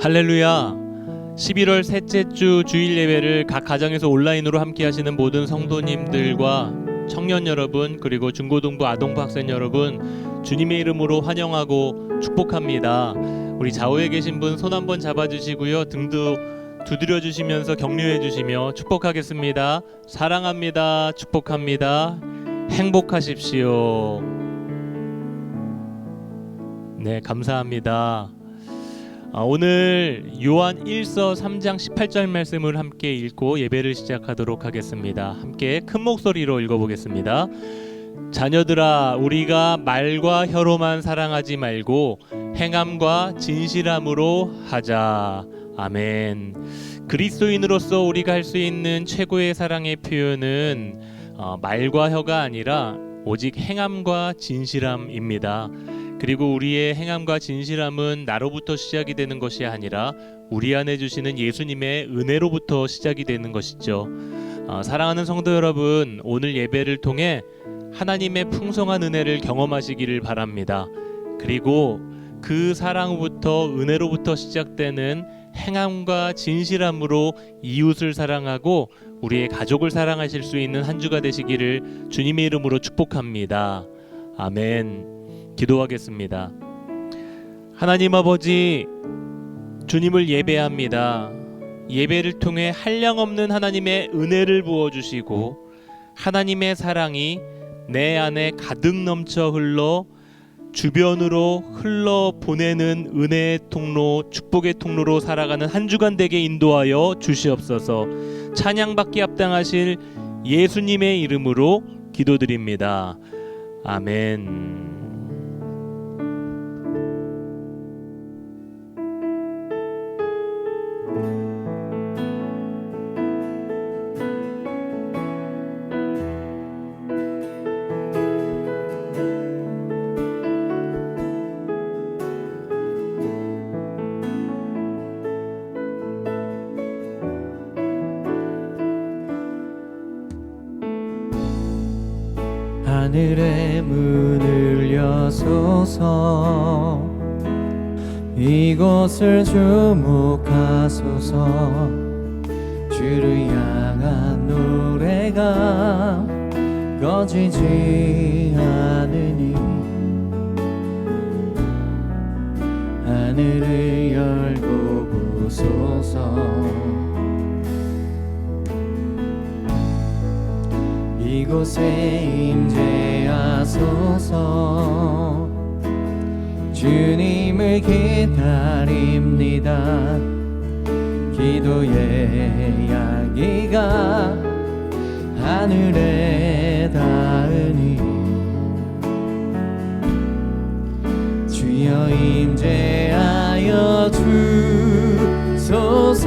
할렐루야. 11월 셋째 주 주일 예배를 각 가정에서 온라인으로 함께 하시는 모든 성도님들과 청년 여러분, 그리고 중고등부 아동부 학생 여러분, 주님의 이름으로 환영하고 축복합니다. 우리 좌우에 계신 분 손 한번 잡아주시고요, 등도 두드려 주시면서 격려해 주시며 축복하겠습니다. 사랑합니다. 축복합니다. 행복하십시오. 네, 감사합니다. 오늘 요한 1서 3장 18절 말씀을 함께 읽고 예배를 시작하도록 하겠습니다. 함께 큰 목소리로 읽어보겠습니다. 자녀들아, 우리가 말과 혀로만 사랑하지 말고 행함과 진실함으로 하자. 아멘. 그리스도인으로서 우리가 할 수 있는 최고의 사랑의 표현은 말과 혀가 아니라 오직 행함과 진실함입니다. 그리고 우리의 행함과 진실함은 나로부터 시작이 되는 것이 아니라 우리 안에 주시는 예수님의 은혜로부터 시작이 되는 것이죠. 사랑하는 성도 여러분, 오늘 예배를 통해 하나님의 풍성한 은혜를 경험하시기를 바랍니다. 그리고 그 사랑부터, 은혜로부터 시작되는 행함과 진실함으로 이웃을 사랑하고 우리의 가족을 사랑하실 수 있는 한 주가 되시기를 주님의 이름으로 축복합니다. 아멘. 기도하겠습니다. 하나님 아버지, 주님을 예배합니다. 예배를 통해 한량없는 하나님의 은혜를 부어주시고 하나님의 사랑이 내 안에 가득 넘쳐 흘러 주변으로 흘러 보내는 은혜의 통로, 축복의 통로로 살아가는 한 주간 되게 인도하여 주시옵소서. 찬양받기 합당하실 예수님의 이름으로 기도드립니다. 아멘. 하늘의 문을 여소서, 이곳을 주목하소서. 주를 향한 노래가 꺼지지 않으니 하늘을 열고 보소서. 이곳에 임재하소서. 주님을 기다립니다. 기도의 향기가 하늘에 닿으니 주여 임재하여 주소서.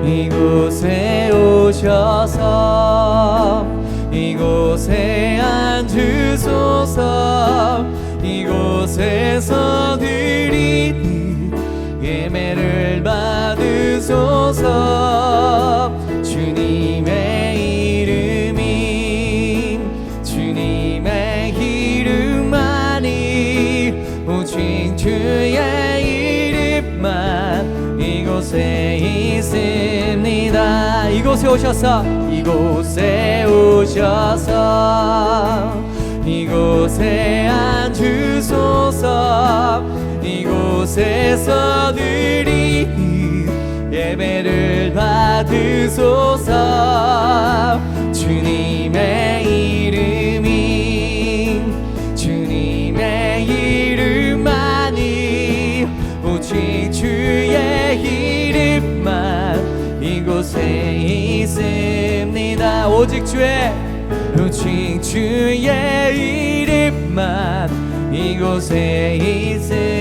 이곳에 오셔서 이곳에 앉으소서. 이곳에서 드리니 예배를 받으소서. 주님의 이름이 주님의 이름만이 오직 주의 이름만 이곳에 있습니다. 이곳에 오셔서 이곳에 오셔서 이곳에 앉으소서. 이곳에서 드리니 예배를 받으소서. 주님의 이름이 주님의 이름만이 오직 주의 이름만 이곳에 있습니다. 오직 주의 이름만 이곳에 있습니다.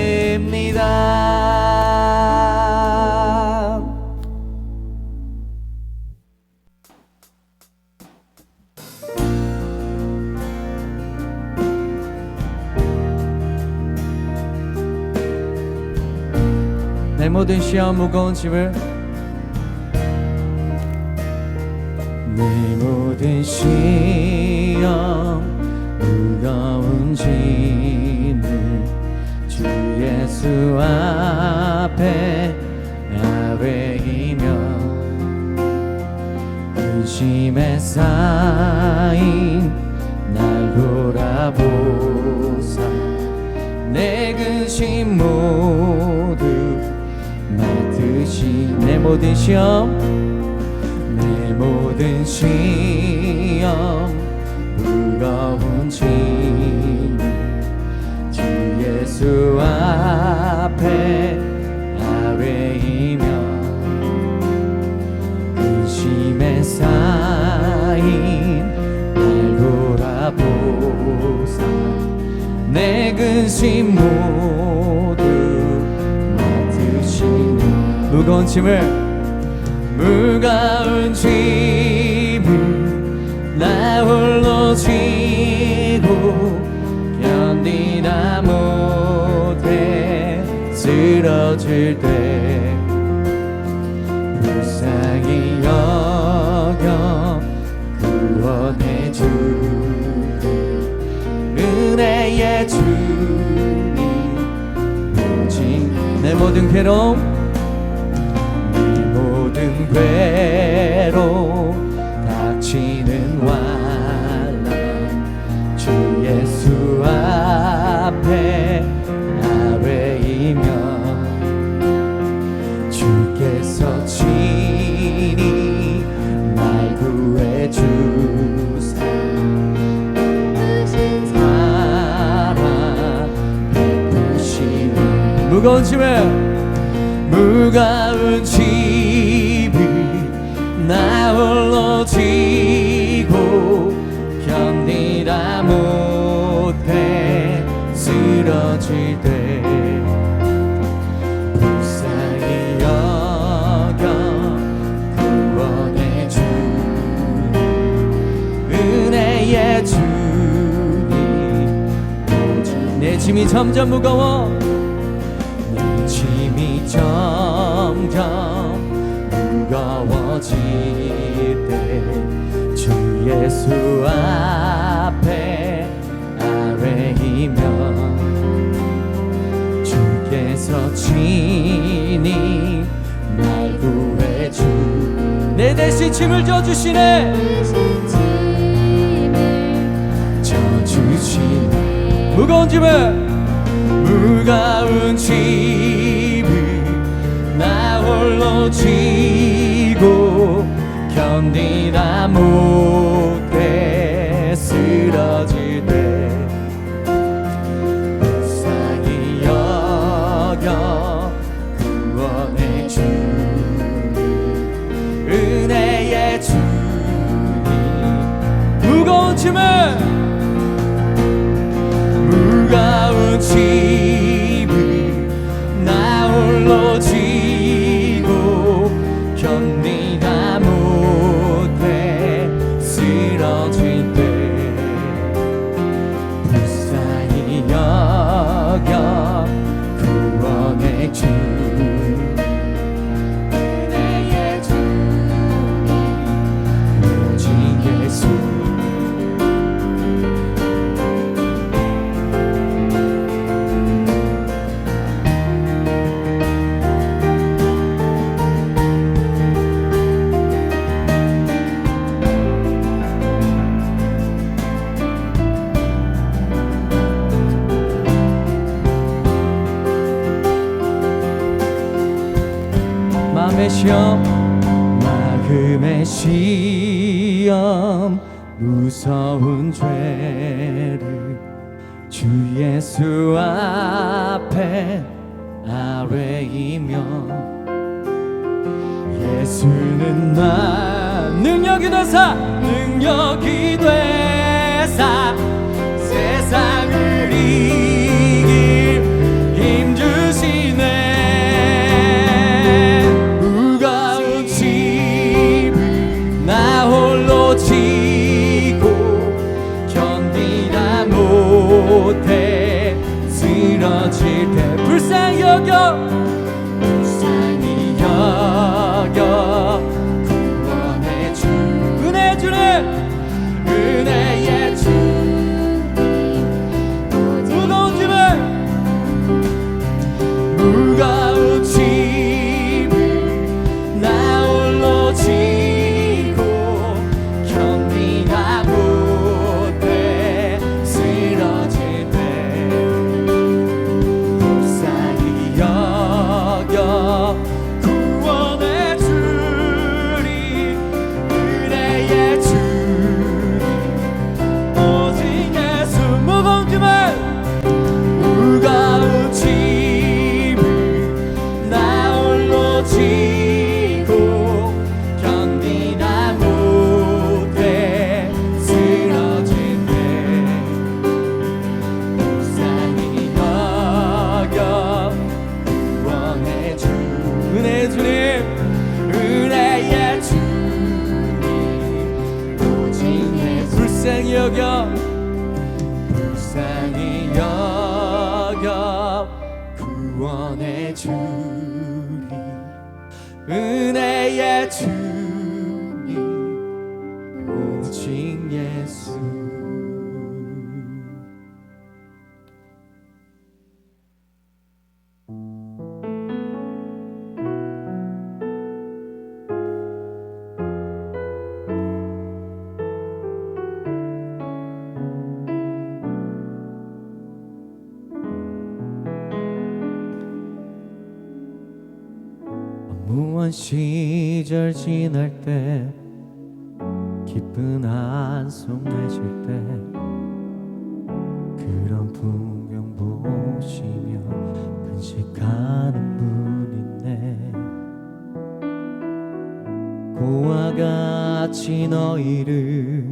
내 모든 시험 무거운 짐을 내 모든 시험 무거운 짐을 주 예수 앞에 아뢰이며 근심에 쌓인 날 돌아보사 내 근심 모두 맡으시 내 모든 시험 내 모든 시험 무거운 짐을 주 예수 앞에 아뢰이며 근심에 쌓인 날 돌아보사 내 근심 모두 맡으시는 무거운 짐을 나 홀로 지고 견디다 못해 쓰러질 때 불쌍히 여겨 구원해 주는 은혜의 주님 오직 내 모든 괴로움 모든 괴로움 닥치는 환난 주 예수 앞에 아뢰이며 주께서 친히 날 구해 주사 사랑 베푸시는 무거운 짐을 나 홀로 지고 견디다 못해 쓰러질 때 불쌍히 여겨 구원해 주는 은혜의 주님 오직 내 짐이 점점 무거워 내 짐이 점점 무거워질 때 주 예수 앞에 아뢰이며 주께서 친히 날 구해 주 내 대신 짐을 져주시네 져주시네 무거운 짐을 나 홀로 지고 견디다 못해 쓰러질 때 불쌍히 여겨 구원해 주는 은혜의 주님 무거운 짐을 나 홀로 지고 견디다 못해 쓰러질 때 불쌍히 여겨 구원해 주는 은혜의 주님 오직 예수 마음의 시험 무서운 죄를 주 예수 앞에 아뢰이며 예수는 나 능력이 되사 세상을 이길 힘 주시네 나 홀로 지고 견디다 못해 쓰러질 때 불쌍히 여겨 구원해 주 은혜의 주님 은혜의 주님 구원해 주리 은혜의 주님 오직 예수. 무한 시절 지날 때 기쁜 한숨 내쉴 때 그런 풍경 보시며 간식하는 분 있네. 고와 같이 너희를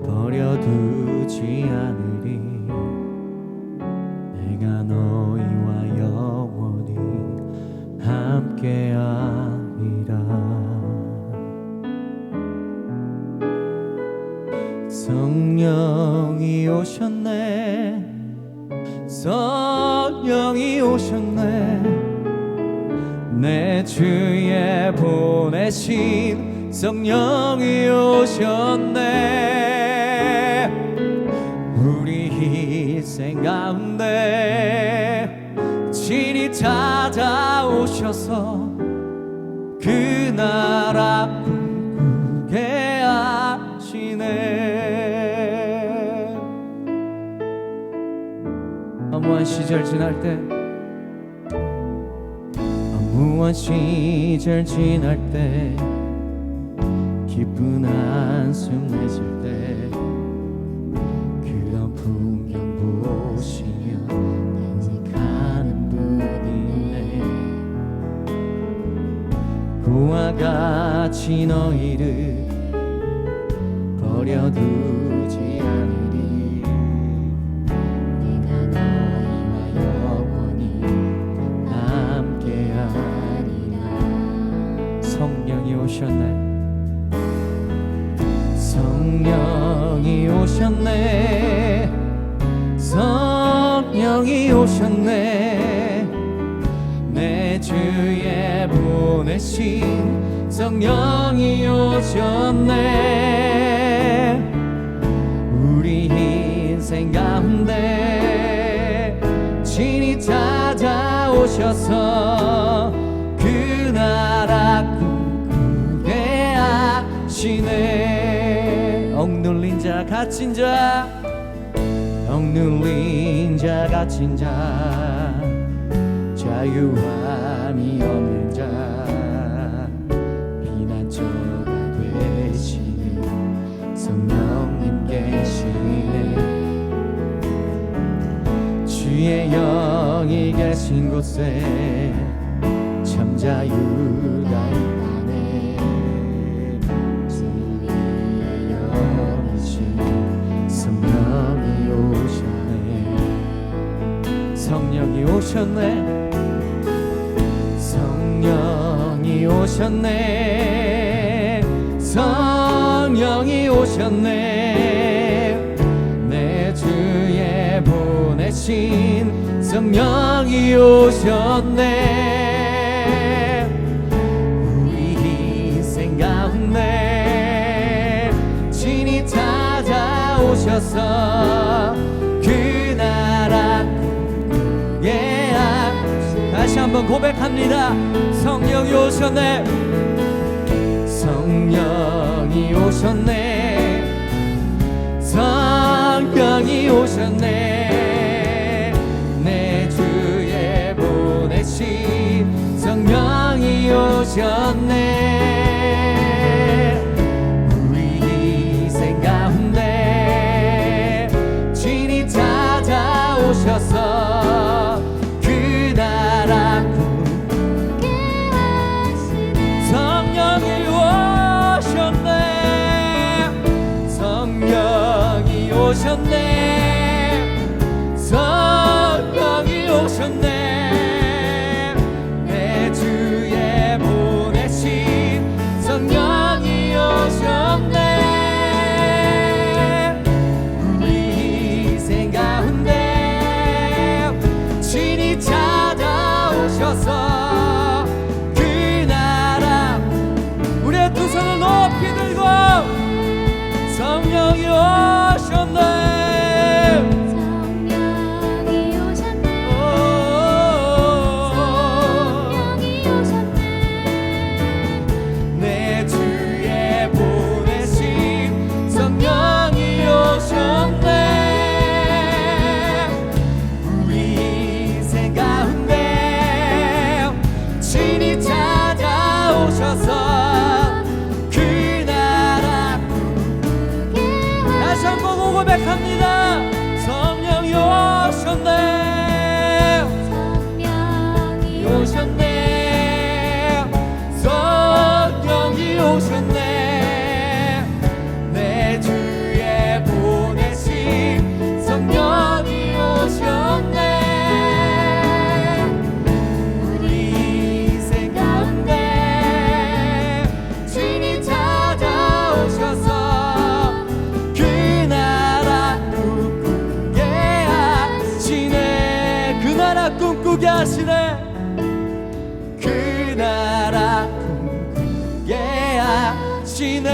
버려두지 않으리. 내가 너희와 영원히 함께하리라. 성령이 오셨네. 성령이 오셨네. 내 주에 보내신 성령이 오셨네. 우리 희생 가운데 친히 찾아오셔서 그 나라 꿈꾸게 하시네. 무한 시절 지날 때 무한 시절 지날 때 기쁜 한숨 내쉴 때 그런 풍경 보시며 간직하는 분이네. 고와 같이 너희를 버려두지 않으리. 내가 너희와 영원히 함께하리라. 성령이 오셨네. 성령이 오셨네. 성령이 오셨네. 내 주에 보내신 성령이 오셨네. 우리 인생 가운데 친히 찾아오셔서 그 나라 꿈꾸게 하시네. 억눌린 자 갇힌 자 억눌린 자 갇힌 자 자유함이 없는 자 피난처가 되시는 성령님 계시네. 주의 영이 계신 곳에 참 자유가 있다네. 주의 영이신 성령이 오셨네. 성령이 오셨네. 성령이 오셨네. 성령이 오셨네. 내 주에 보내신 성령이 오셨네. 우리 인생 가운데 친히 찾아오셔서 그 나라 꿈꾸게 하시네. 다시 한번 고백합니다. 성령이 오셨네. 성령이 오셨네. 성령이 오셨네. 내 주에 보내신 성령이 오셨네. 우리 인생 가운데 친히 찾아오셔서 그 나라 꿈꾸게 하시네. 성령이 오셨네. 성령이 오셨네. 성령이 오셨네. 내 주에 보내신 나라 꿈꾸게 하시네 그 나라 꿈꾸게 하시네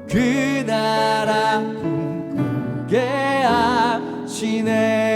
그 나라 꿈꾸게 하시네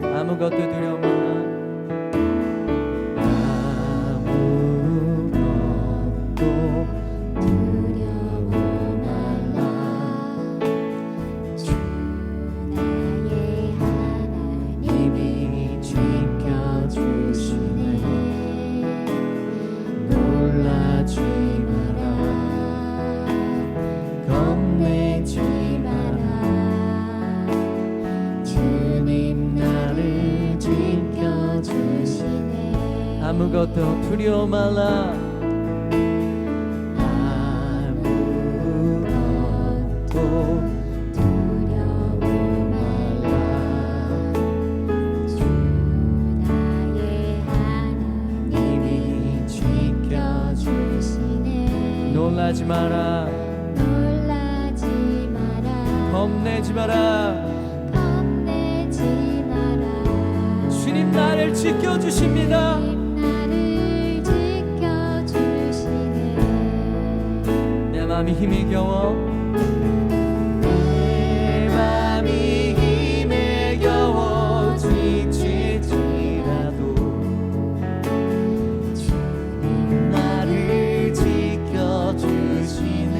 아무것도 두려움 말라 아무것도 두려워 말라 주 나의 하나님이 지켜주시네 놀라지 마라 겁내지 마라 주님 나를 지켜주시네 아무것도 두려워 말라 아무것도 두려워 말라 주 나의 하나님이 지켜주시네 놀라지 마라 놀라지 마라 겁내지 마라 주님 나를 지켜주십니다 나를 지켜주시네 내 맘이 힘이 겨워 내 맘이 힘에 겨워 지칠지라도 주님 나를 지켜주시네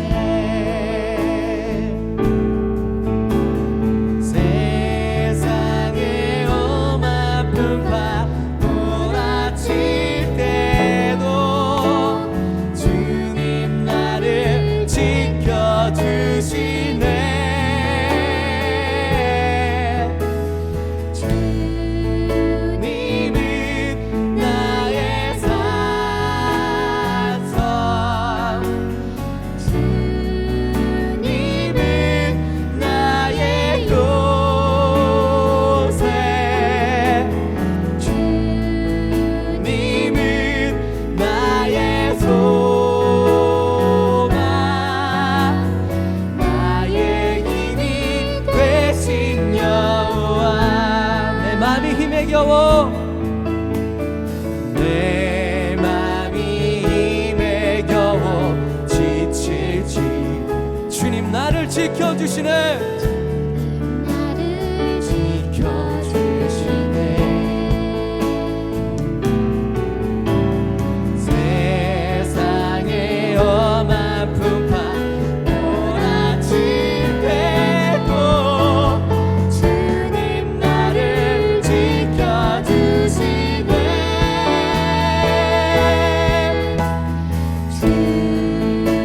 내 맘이 힘에 겨워 지칠지 주님 나를 지켜주시네 나를 지켜주시네 세상의 험한 풍파 몰아칠 때도 주님 나를 지켜주시네 주님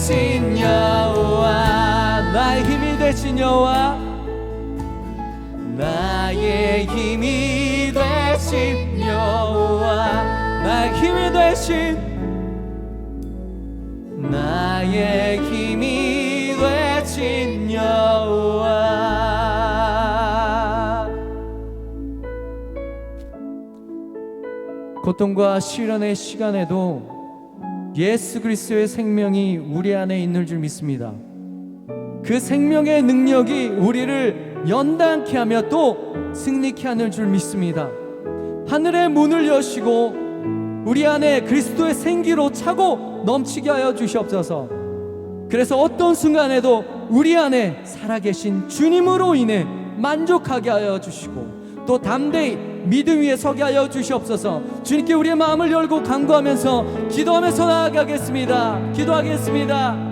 되신 여호와, 나의 힘이 되신 여호와, 나의 힘이 되신 여호와, 나의 힘이 되신, 나의 힘이 되신 여호와. 고통과 시련의 시간에도 예수 그리스도의 생명이 우리 안에 있는 줄 믿습니다. 그 생명의 능력이 우리를 연단케 하며 또 승리케 하는 줄 믿습니다. 하늘의 문을 여시고 우리 안에 그리스도의 생기로 차고 넘치게 하여 주시옵소서. 그래서 어떤 순간에도 우리 안에 살아계신 주님으로 인해 만족하게 하여 주시고 또 담대히 믿음 위에 서게 하여 주시옵소서. 주님께 우리의 마음을 열고 간구하면서 기도하면서 나아가겠습니다. 기도하겠습니다.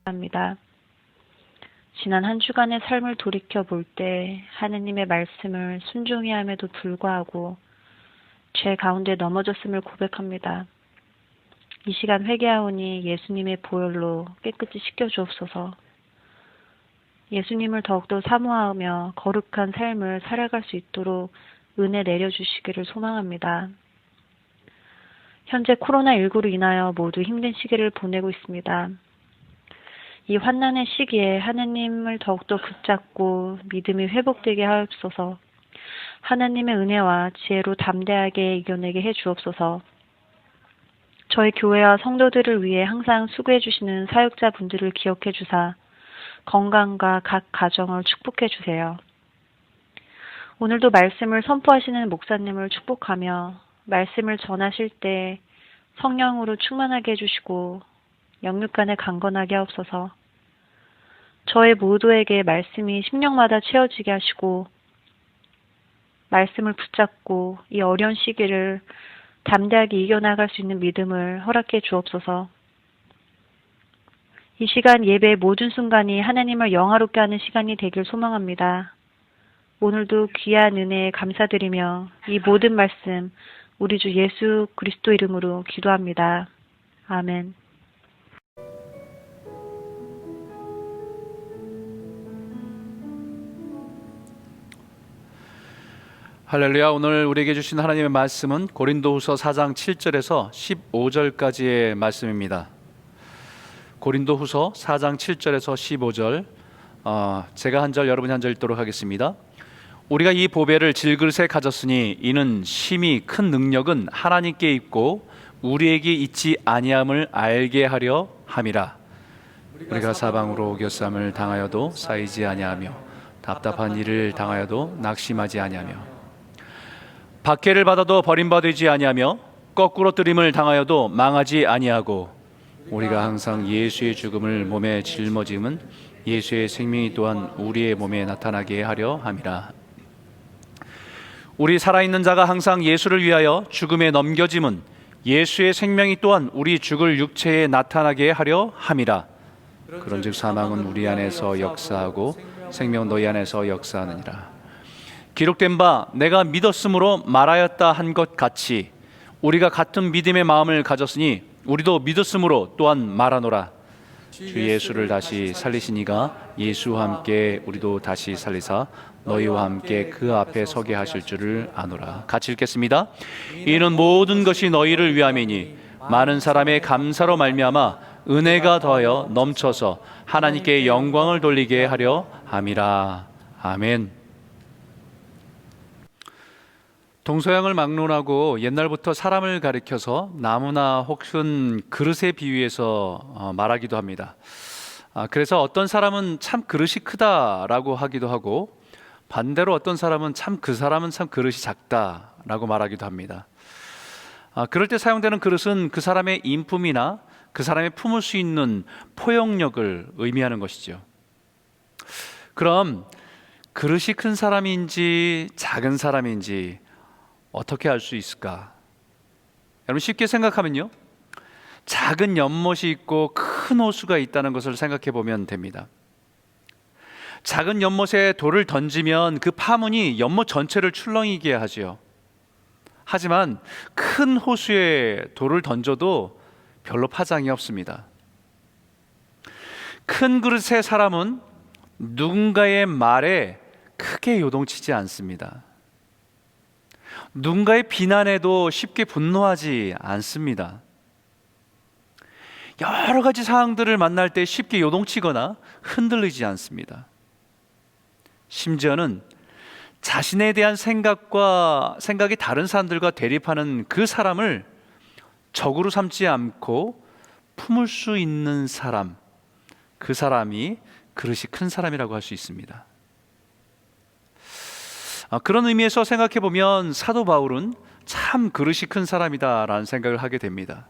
합니다. 지난 한 주간의 삶을 돌이켜 볼 때 하느님의 말씀을 순종히 함에도 불구하고 죄 가운데 넘어졌음을 고백합니다. 이 시간 회개하오니 예수님의 보혈로 깨끗이 씻겨 주옵소서. 예수님을 더욱더 사모하며 거룩한 삶을 살아갈 수 있도록 은혜 내려주시기를 소망합니다. 현재 코로나19로 인하여 모두 힘든 시기를 보내고 있습니다. 이 환난의 시기에 하나님을 더욱더 붙잡고 믿음이 회복되게 하옵소서. 하나님의 은혜와 지혜로 담대하게 이겨내게 해 주옵소서. 저희 교회와 성도들을 위해 항상 수고해 주시는 사역자분들을 기억해 주사 건강과 각 가정을 축복해 주세요. 오늘도 말씀을 선포하시는 목사님을 축복하며 말씀을 전하실 때 성령으로 충만하게 해주시고 영육간에 강건하게 하옵소서. 저희 모두에게 말씀이 심령마다 채워지게 하시고 말씀을 붙잡고 이 어려운 시기를 담대하게 이겨나갈 수 있는 믿음을 허락해 주옵소서. 이 시간 예배의 모든 순간이 하나님을 영화롭게 하는 시간이 되길 소망합니다. 오늘도 귀한 은혜에 감사드리며 이 모든 말씀 우리 주 예수 그리스도 이름으로 기도합니다. 아멘. 할렐루야. 오늘 우리에게 주신 하나님의 말씀은 고린도후서 4장 7절에서 15절까지의 말씀입니다. 고린도후서 4장 7절에서 15절, 제가 한 절 여러분이 한 절 읽도록 하겠습니다. 우리가 이 보배를 질그릇에 가졌으니 이는 심히 큰 능력은 하나님께 있고 우리에게 있지 아니함을 알게 하려 함이라. 우리가 사방으로 교쌈을 당하여도 쌓이지 아니하며 답답한 일을 당하여도 낙심하지 아니하며 박해를 받아도 버림받지 아니하며 거꾸로 뜨림을 당하여도 망하지 아니하고 우리가 항상 예수의 죽음을 몸에 짊어짐은 예수의 생명이 또한 우리의 몸에 나타나게 하려 함이라. 우리 살아있는 자가 항상 예수를 위하여 죽음에 넘겨짐은 예수의 생명이 또한 우리 죽을 육체에 나타나게 하려 함이라. 그런즉 사망은 우리 안에서 역사하고 생명은 너희 안에서 역사하느니라. 기록된 바 내가 믿었으므로 말하였다 한 것 같이 우리가 같은 믿음의 마음을 가졌으니 우리도 믿었으므로 또한 말하노라. 주 예수를 다시 살리시니가 예수와 함께 우리도 다시 살리사 너희와 함께 그 앞에 서게 하실 줄을 아노라. 같이 읽겠습니다. 이는 모든 것이 너희를 위함이니 많은 사람의 감사로 말미암아 은혜가 더하여 넘쳐서 하나님께 영광을 돌리게 하려 함이라. 아멘. 동서양을 막론하고 옛날부터 사람을 가리켜서 나무나 혹은 그릇에 비유해서 말하기도 합니다. 그래서 어떤 사람은 참 그릇이 크다라고 하기도 하고, 반대로 어떤 사람은 참 그 사람은 참 그릇이 작다라고 말하기도 합니다. 그럴 때 사용되는 그릇은 그 사람의 인품이나 그 사람이 품을 수 있는 포용력을 의미하는 것이죠. 그럼 그릇이 큰 사람인지 작은 사람인지 어떻게 알 수 있을까? 여러분, 쉽게 생각하면요, 작은 연못이 있고 큰 호수가 있다는 것을 생각해 보면 됩니다. 작은 연못에 돌을 던지면 그 파문이 연못 전체를 출렁이게 하지요. 하지만 큰 호수에 돌을 던져도 별로 파장이 없습니다. 큰 그릇의 사람은 누군가의 말에 크게 요동치지 않습니다. 누군가의 비난에도 쉽게 분노하지 않습니다. 여러 가지 상황들을 만날 때 쉽게 요동치거나 흔들리지 않습니다. 심지어는 자신에 대한 생각이 다른 사람들과 대립하는 그 사람을 적으로 삼지 않고 품을 수 있는 사람, 그 사람이 그릇이 큰 사람이라고 할 수 있습니다. 그런 의미에서 생각해 보면 사도 바울은 참 그릇이 큰 사람이다라는 생각을 하게 됩니다.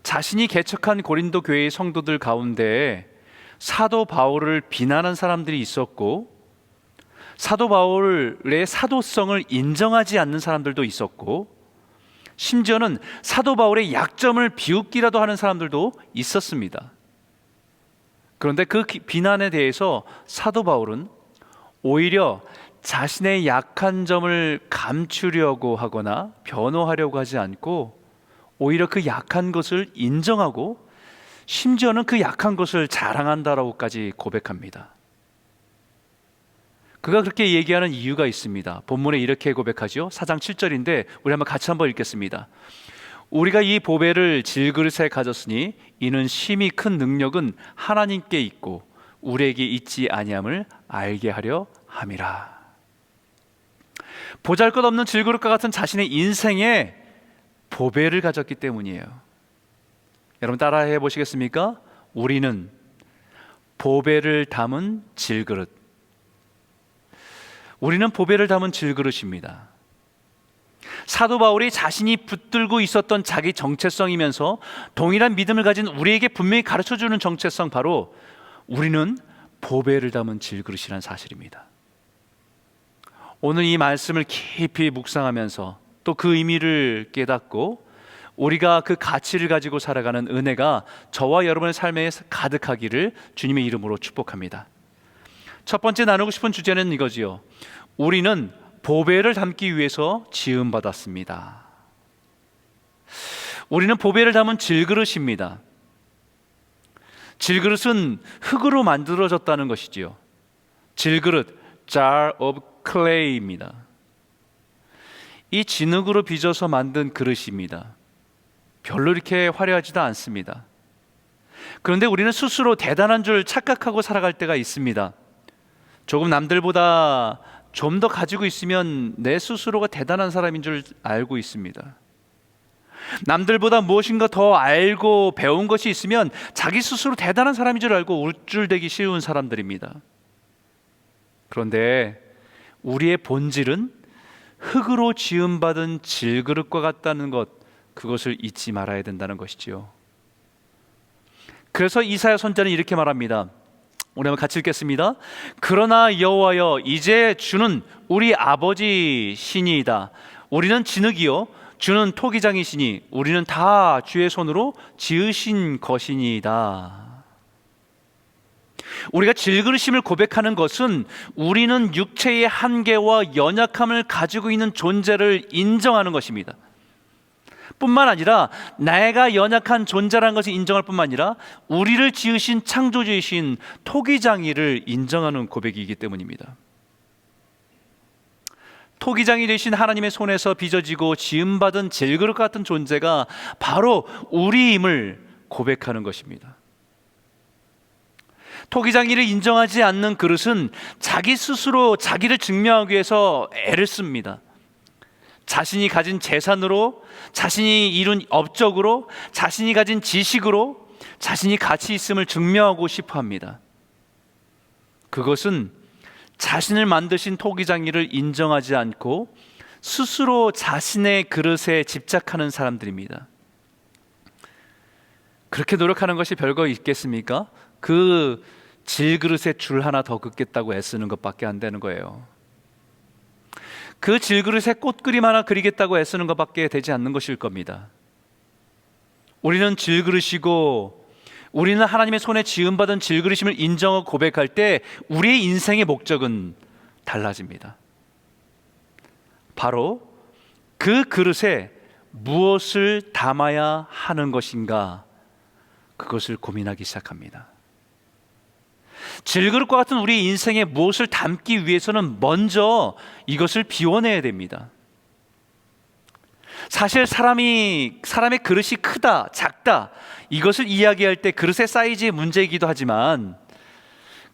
자신이 개척한 고린도 교회의 성도들 가운데 사도 바울을 비난한 사람들이 있었고, 사도 바울의 사도성을 인정하지 않는 사람들도 있었고, 심지어는 사도 바울의 약점을 비웃기라도 하는 사람들도 있었습니다. 그런데 그 비난에 대해서 사도 바울은 오히려 자신의 약한 점을 감추려고 하거나 변호하려고 하지 않고, 오히려 그 약한 것을 인정하고 심지어는 그 약한 것을 자랑한다라고까지 고백합니다. 그가 그렇게 얘기하는 이유가 있습니다. 본문에 이렇게 고백하죠. 4장 7절인데 우리 한번 읽겠습니다. 우리가 이 보배를 질그릇에 가졌으니 이는 심히 큰 능력은 하나님께 있고 우리에게 있지 아니함을 알게 하려 함이라. 보잘것없는 질그릇과 같은 자신의 인생에 보배를 가졌기 때문이에요. 여러분, 따라해 보시겠습니까? 우리는 보배를 담은 질그릇. 우리는 보배를 담은 질그릇입니다. 사도 바울이 자신이 붙들고 있었던 자기 정체성이면서 동일한 믿음을 가진 우리에게 분명히 가르쳐주는 정체성, 바로 우리는 보배를 담은 질그릇이라는 사실입니다. 오늘 이 말씀을 깊이 묵상하면서 또 그 의미를 깨닫고 우리가 그 가치를 가지고 살아가는 은혜가 저와 여러분의 삶에 가득하기를 주님의 이름으로 축복합니다. 첫 번째 나누고 싶은 주제는 이거지요. 우리는 보배를 담기 위해서 지음받았습니다. 우리는 보배를 담은 질그릇입니다. 질그릇은 흙으로 만들어졌다는 것이지요. 질그릇, jar of clay입니다. 이 진흙으로 빚어서 만든 그릇입니다. 별로 이렇게 화려하지도 않습니다. 그런데 우리는 스스로 대단한 줄 착각하고 살아갈 때가 있습니다. 조금 남들보다 좀 더 가지고 있으면 내 스스로가 대단한 사람인 줄 알고 있습니다. 남들보다 무엇인가 더 알고 배운 것이 있으면 자기 스스로 대단한 사람인 줄 알고 우쭐대기 쉬운 사람들입니다. 그런데 우리의 본질은 흙으로 지음받은 질그릇과 같다는 것, 그것을 잊지 말아야 된다는 것이지요. 그래서 이사야 선지자는 이렇게 말합니다. 우리 한번 같이 읽겠습니다. 그러나 여호와여, 이제 주는 우리 아버지 신이이다. 우리는 진흙이요 주는 토기장이시니 우리는 다 주의 손으로 지으신 것이니이다. 우리가 질그릇임을 고백하는 것은 우리는 육체의 한계와 연약함을 가지고 있는 존재를 인정하는 것입니다. 뿐만 아니라 내가 연약한 존재라는 것을 인정할 뿐만 아니라 우리를 지으신 창조주이신 토기장이를 인정하는 고백이기 때문입니다. 토기장이 되신 하나님의 손에서 빚어지고 지음받은 질그릇 같은 존재가 바로 우리임을 고백하는 것입니다. 토기장이를 인정하지 않는 그릇은 자기 스스로 자기를 증명하기 위해서 애를 씁니다. 자신이 가진 재산으로, 자신이 이룬 업적으로, 자신이 가진 지식으로 자신이 가치 있음을 증명하고 싶어 합니다. 그것은 자신을 만드신 토기장이를 인정하지 않고 스스로 자신의 그릇에 집착하는 사람들입니다. 그렇게 노력하는 것이 별거 있겠습니까? 그 질그릇에 줄 하나 더 긋겠다고 애쓰는 것밖에 안 되는 거예요. 그 질그릇에 꽃그림 하나 그리겠다고 애쓰는 것밖에 되지 않는 것일 겁니다. 우리는 질그릇이고 우리는 하나님의 손에 지음받은 질그릇임을 인정하고 고백할 때 우리의 인생의 목적은 달라집니다. 바로 그 그릇에 무엇을 담아야 하는 것인가, 그것을 고민하기 시작합니다. 질그릇과 같은 우리 인생에 무엇을 담기 위해서는 먼저 이것을 비워내야 됩니다. 사실 사람의 그릇이 크다, 작다, 이것을 이야기할 때 그릇의 사이즈의 문제이기도 하지만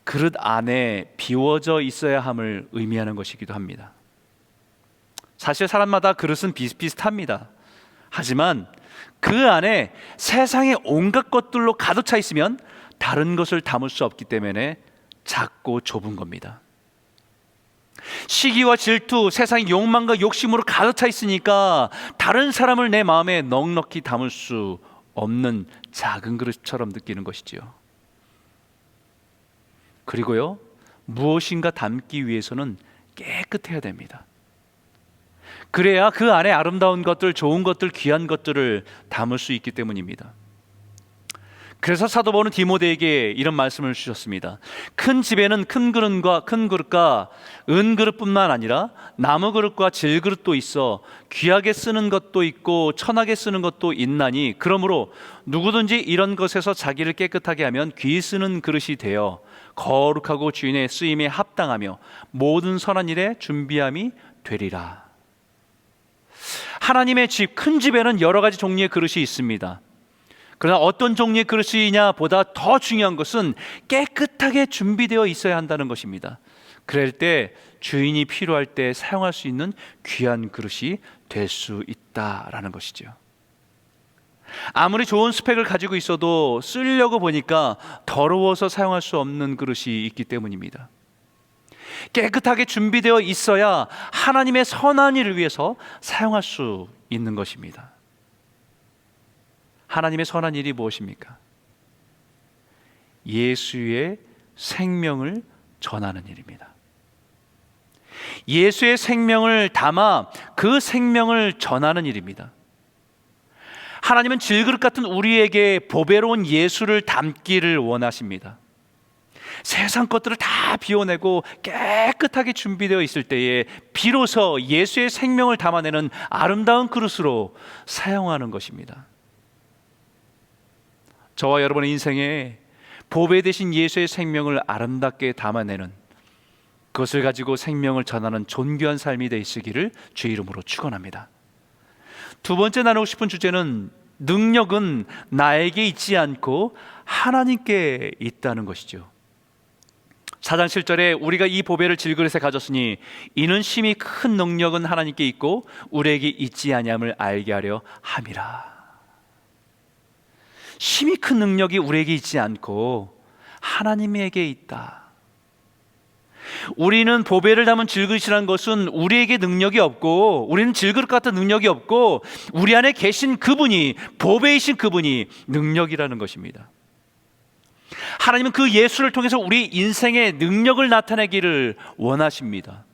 그릇 안에 비워져 있어야 함을 의미하는 것이기도 합니다. 사실 사람마다 그릇은 비슷비슷합니다. 하지만 그 안에 세상의 온갖 것들로 가득 차 있으면 다른 것을 담을 수 없기 때문에 작고 좁은 겁니다. 시기와 질투, 세상의 욕망과 욕심으로 가득 차 있으니까 다른 사람을 내 마음에 넉넉히 담을 수 없는 작은 그릇처럼 느끼는 것이지요. 그리고요, 무엇인가 담기 위해서는 깨끗해야 됩니다. 그래야 그 안에 아름다운 것들, 좋은 것들, 귀한 것들을 담을 수 있기 때문입니다. 그래서 사도 바울은 디모데에게 이런 말씀을 주셨습니다. 큰 집에는 큰 그릇과 은그릇뿐만 아니라 나무 그릇과 질그릇도 있어 귀하게 쓰는 것도 있고 천하게 쓰는 것도 있나니, 그러므로 누구든지 이런 것에서 자기를 깨끗하게 하면 귀 쓰는 그릇이 되어 거룩하고 주인의 쓰임에 합당하며 모든 선한 일에 준비함이 되리라. 하나님의 집, 큰 집에는 여러 가지 종류의 그릇이 있습니다. 그러나 어떤 종류의 그릇이냐 보다 더 중요한 것은 깨끗하게 준비되어 있어야 한다는 것입니다. 그럴 때 주인이 필요할 때 사용할 수 있는 귀한 그릇이 될 수 있다라는 것이죠. 아무리 좋은 스펙을 가지고 있어도 쓰려고 보니까 더러워서 사용할 수 없는 그릇이 있기 때문입니다. 깨끗하게 준비되어 있어야 하나님의 선한 일을 위해서 사용할 수 있는 것입니다. 하나님의 선한 일이 무엇입니까? 예수의 생명을 전하는 일입니다. 예수의 생명을 담아 그 생명을 전하는 일입니다. 하나님은 질그릇 같은 우리에게 보배로운 예수를 담기를 원하십니다. 세상 것들을 다 비워내고 깨끗하게 준비되어 있을 때에 비로소 예수의 생명을 담아내는 아름다운 그릇으로 사용하는 것입니다. 저와 여러분의 인생에 보배 되신 예수의 생명을 아름답게 담아내는, 그것을 가지고 생명을 전하는 존귀한 삶이 되시기를 주의 이름으로 축원합니다. 두 번째 나누고 싶은 주제는 능력은 나에게 있지 않고 하나님께 있다는 것이죠. 4장 7절에 우리가 이 보배를 질그릇에 가졌으니 이는 심히 큰 능력은 하나님께 있고 우리에게 있지 아니함을 알게 하려 함이라. 심히 큰 능력이 우리에게 있지 않고 하나님에게 있다. 우리는 보배를 담은 질그릇이라는 것은 우리에게 능력이 없고, 우리는 질그릇 같은 능력이 없고, 우리 안에 계신 그분이, 보배이신 그분이 능력이라는 것입니다. 하나님은 그 예수를 통해서 우리 인생의 능력을 나타내기를 원하십니다.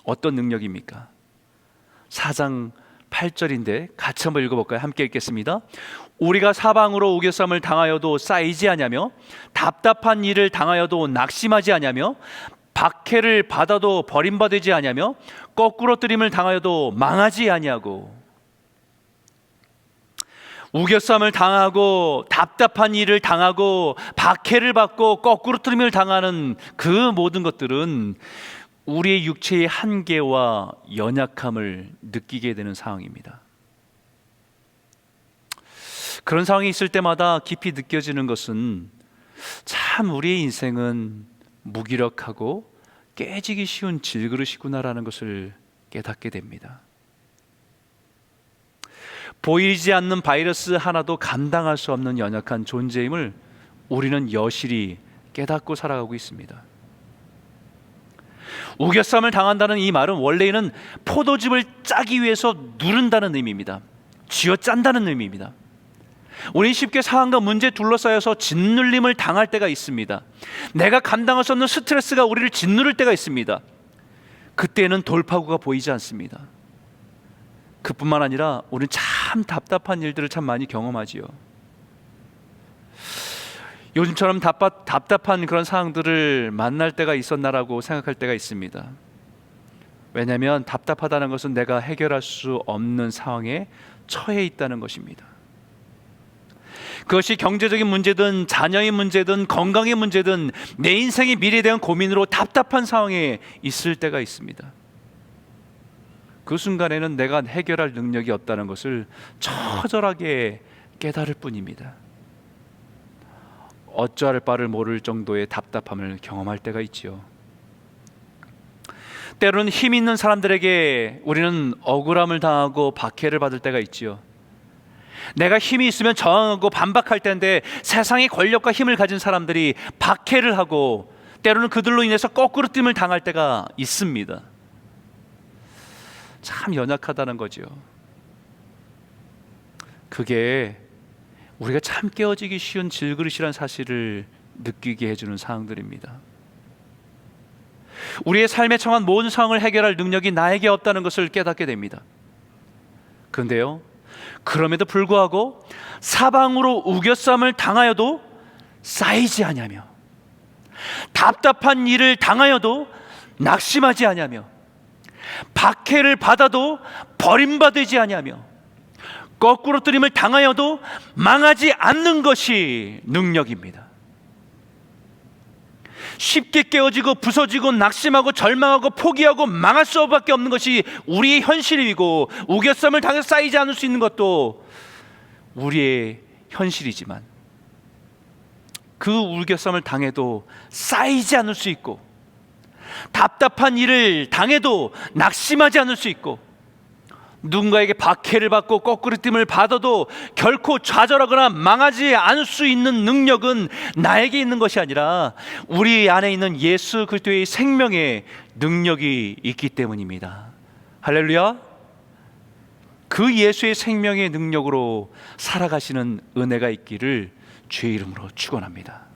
어떤 능력입니까? 4장 8절인데 같이 한번 읽어볼까요? 함께 읽겠습니다. 우리가 사방으로 우겨쌈을 당하여도 쌓이지 아니하며 답답한 일을 당하여도 낙심하지 아니하며 박해를 받아도 버림받지 아니하며 거꾸로 뜨림을 당하여도 망하지 아니하고. 우겨쌈을 당하고 답답한 일을 당하고 박해를 받고 거꾸로 뜨림을 당하는 그 모든 것들은 우리의 육체의 한계와 연약함을 느끼게 되는 상황입니다. 그런 상황이 있을 때마다 깊이 느껴지는 것은 참 우리의 인생은 무기력하고 깨지기 쉬운 질그릇이구나라는 것을 깨닫게 됩니다. 보이지 않는 바이러스 하나도 감당할 수 없는 연약한 존재임을 우리는 여실히 깨닫고 살아가고 있습니다. 우겨쌈을 당한다는 이 말은 원래는 포도즙을 짜기 위해서 누른다는 의미입니다. 쥐어짠다는 의미입니다. 우린 쉽게 상황과 문제에 둘러싸여서 짓눌림을 당할 때가 있습니다. 내가 감당할 수 없는 스트레스가 우리를 짓누를 때가 있습니다. 그때는 돌파구가 보이지 않습니다. 그뿐만 아니라 우리는 참 답답한 일들을 참 많이 경험하지요. 요즘처럼 답답한 그런 상황들을 만날 때가 있었나라고 생각할 때가 있습니다. 왜냐하면 답답하다는 것은 내가 해결할 수 없는 상황에 처해 있다는 것입니다. 그것이 경제적인 문제든 자녀의 문제든 건강의 문제든 내 인생의 미래에 대한 고민으로 답답한 상황에 있을 때가 있습니다. 그 순간에는 내가 해결할 능력이 없다는 것을 처절하게 깨달을 뿐입니다. 어찌할 바를 모를 정도의 답답함을 경험할 때가 있지요. 때로는 힘 있는 사람들에게 우리는 억울함을 당하고 박해를 받을 때가 있지요. 내가 힘이 있으면 저항하고 반박할 텐데 세상의 권력과 힘을 가진 사람들이 박해를 하고 때로는 그들로 인해서 거꾸로 뜸을 당할 때가 있습니다. 참 연약하다는 거죠. 그게 우리가 참 깨어지기 쉬운 질그릇이라는 사실을 느끼게 해주는 상황들입니다. 우리의 삶에 처한 모든 상황을 해결할 능력이 나에게 없다는 것을 깨닫게 됩니다. 그런데요, 그럼에도 불구하고 사방으로 우겨쌈을 당하여도 쌓이지 아니하며, 답답한 일을 당하여도 낙심하지 아니하며, 박해를 받아도 버림받지 아니하며, 거꾸로 뜨림을 당하여도 망하지 않는 것이 능력입니다. 쉽게 깨어지고 부서지고 낙심하고 절망하고 포기하고 망할 수밖에 없는 것이 우리의 현실이고, 우겨쌈을 당해서 쌓이지 않을 수 있는 것도 우리의 현실이지만, 그 우겨쌈을 당해도 쌓이지 않을 수 있고, 답답한 일을 당해도 낙심하지 않을 수 있고, 누군가에게 박해를 받고 거꾸로 뜸을 받아도 결코 좌절하거나 망하지 않을 수 있는 능력은 나에게 있는 것이 아니라 우리 안에 있는 예수 그리스도의 생명의 능력이 있기 때문입니다. 할렐루야. 그 예수의 생명의 능력으로 살아가시는 은혜가 있기를 주의 이름으로 축원합니다.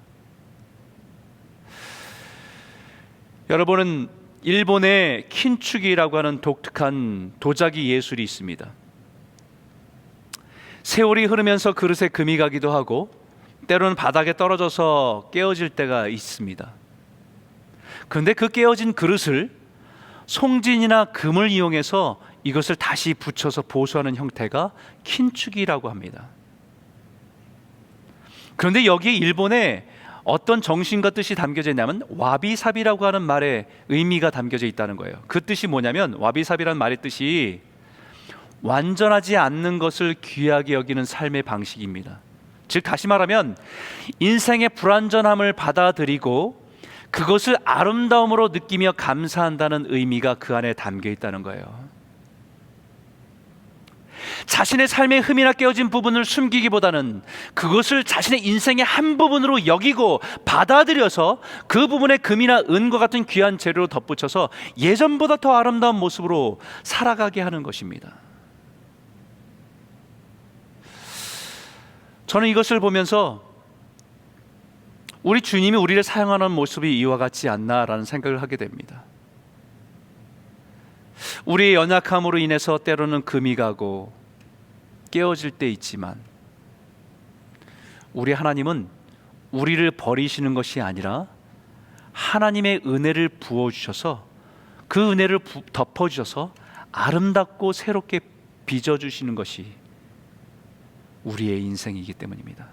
여러분은 일본의 킨추기라고 하는 독특한 도자기 예술이 있습니다. 세월이 흐르면서 그릇에 금이 가기도 하고 때로는 바닥에 떨어져서 깨어질 때가 있습니다. 그런데 그 깨어진 그릇을 송진이나 금을 이용해서 이것을 다시 붙여서 보수하는 형태가 킨추기라고 합니다. 그런데 여기에 일본에 어떤 정신과 뜻이 담겨져 있냐면 와비사비라고 하는 말의 의미가 담겨져 있다는 거예요. 그 뜻이 뭐냐면, 와비사비라는 말의 뜻이 완전하지 않는 것을 귀하게 여기는 삶의 방식입니다. 즉 다시 말하면 인생의 불완전함을 받아들이고 그것을 아름다움으로 느끼며 감사한다는 의미가 그 안에 담겨 있다는 거예요. 자신의 삶의 흠이나 깨어진 부분을 숨기기보다는 그것을 자신의 인생의 한 부분으로 여기고 받아들여서 그 부분에 금이나 은과 같은 귀한 재료로 덧붙여서 예전보다 더 아름다운 모습으로 살아가게 하는 것입니다. 저는 이것을 보면서 우리 주님이 우리를 사용하는 모습이 이와 같지 않나라는 생각을 하게 됩니다. 우리의 연약함으로 인해서 때로는 금이 가고 깨어질 때 있지만, 우리 하나님은 우리를 버리시는 것이 아니라 하나님의 은혜를 부어주셔서 그 은혜를 덮어주셔서 아름답고 새롭게 빚어주시는 것이 우리의 인생이기 때문입니다.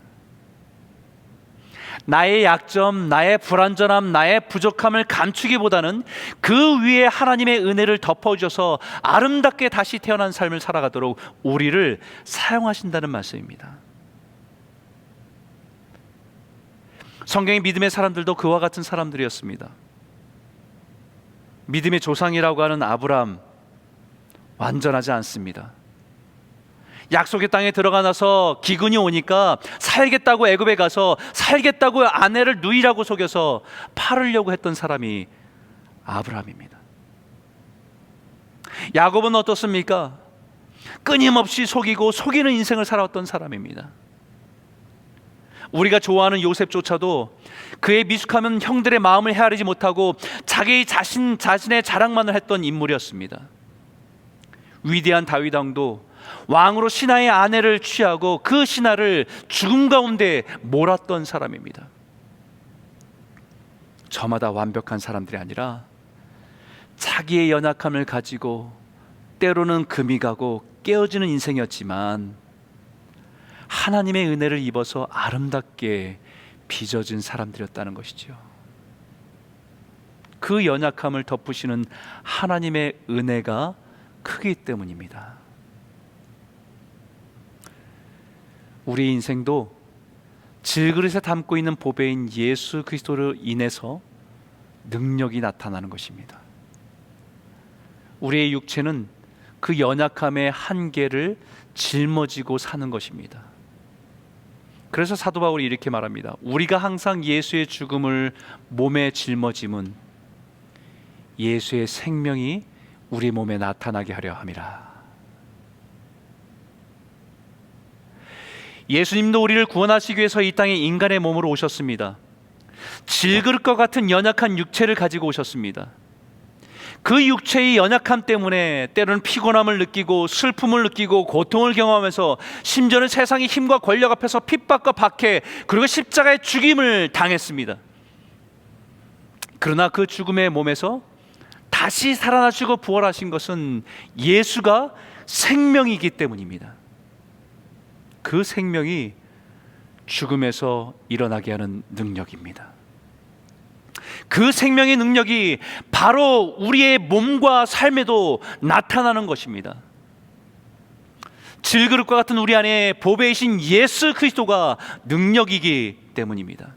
나의 약점, 나의 불완전함, 나의 부족함을 감추기보다는 그 위에 하나님의 은혜를 덮어주셔서 아름답게 다시 태어난 삶을 살아가도록 우리를 사용하신다는 말씀입니다. 성경의 믿음의 사람들도 그와 같은 사람들이었습니다. 믿음의 조상이라고 하는 아브라함, 완전하지 않습니다. 약속의 땅에 들어가 나서 기근이 오니까 살겠다고 애굽에 가서 살겠다고 아내를 누이라고 속여서 팔으려고 했던 사람이 아브라함입니다. 야곱은 어떻습니까? 끊임없이 속이고 속이는 인생을 살아왔던 사람입니다. 우리가 좋아하는 요셉조차도 그의 미숙하면 형들의 마음을 헤아리지 못하고 자기 자신의 자랑만을 했던 인물이었습니다. 위대한 다윗 왕도 왕으로 신하의 아내를 취하고 그 신하를 죽음 가운데 몰았던 사람입니다. 저마다 완벽한 사람들이 아니라 자기의 연약함을 가지고 때로는 금이 가고 깨어지는 인생이었지만 하나님의 은혜를 입어서 아름답게 빚어진 사람들이었다는 것이죠. 그 연약함을 덮으시는 하나님의 은혜가 크기 때문입니다. 우리 인생도 질그릇에 담고 있는 보배인 예수 그리스도로 인해서 능력이 나타나는 것입니다. 우리의 육체는 그 연약함의 한계를 짊어지고 사는 것입니다. 그래서 사도 바울이 이렇게 말합니다. 우리가 항상 예수의 죽음을 몸에 짊어짐은 예수의 생명이 우리 몸에 나타나게 하려 함이라. 예수님도 우리를 구원하시기 위해서 이 땅에 인간의 몸으로 오셨습니다. 질그릇과 같은 연약한 육체를 가지고 오셨습니다. 그 육체의 연약함 때문에 때로는 피곤함을 느끼고 슬픔을 느끼고 고통을 경험하면서 심지어는 세상의 힘과 권력 앞에서 핍박과 박해 그리고 십자가의 죽임을 당했습니다. 그러나 그 죽음의 몸에서 다시 살아나시고 부활하신 것은 예수가 생명이기 때문입니다. 그 생명이 죽음에서 일어나게 하는 능력입니다. 그 생명의 능력이 바로 우리의 몸과 삶에도 나타나는 것입니다. 질그릇과 같은 우리 안에 보배이신 예수 그리스도가 능력이기 때문입니다.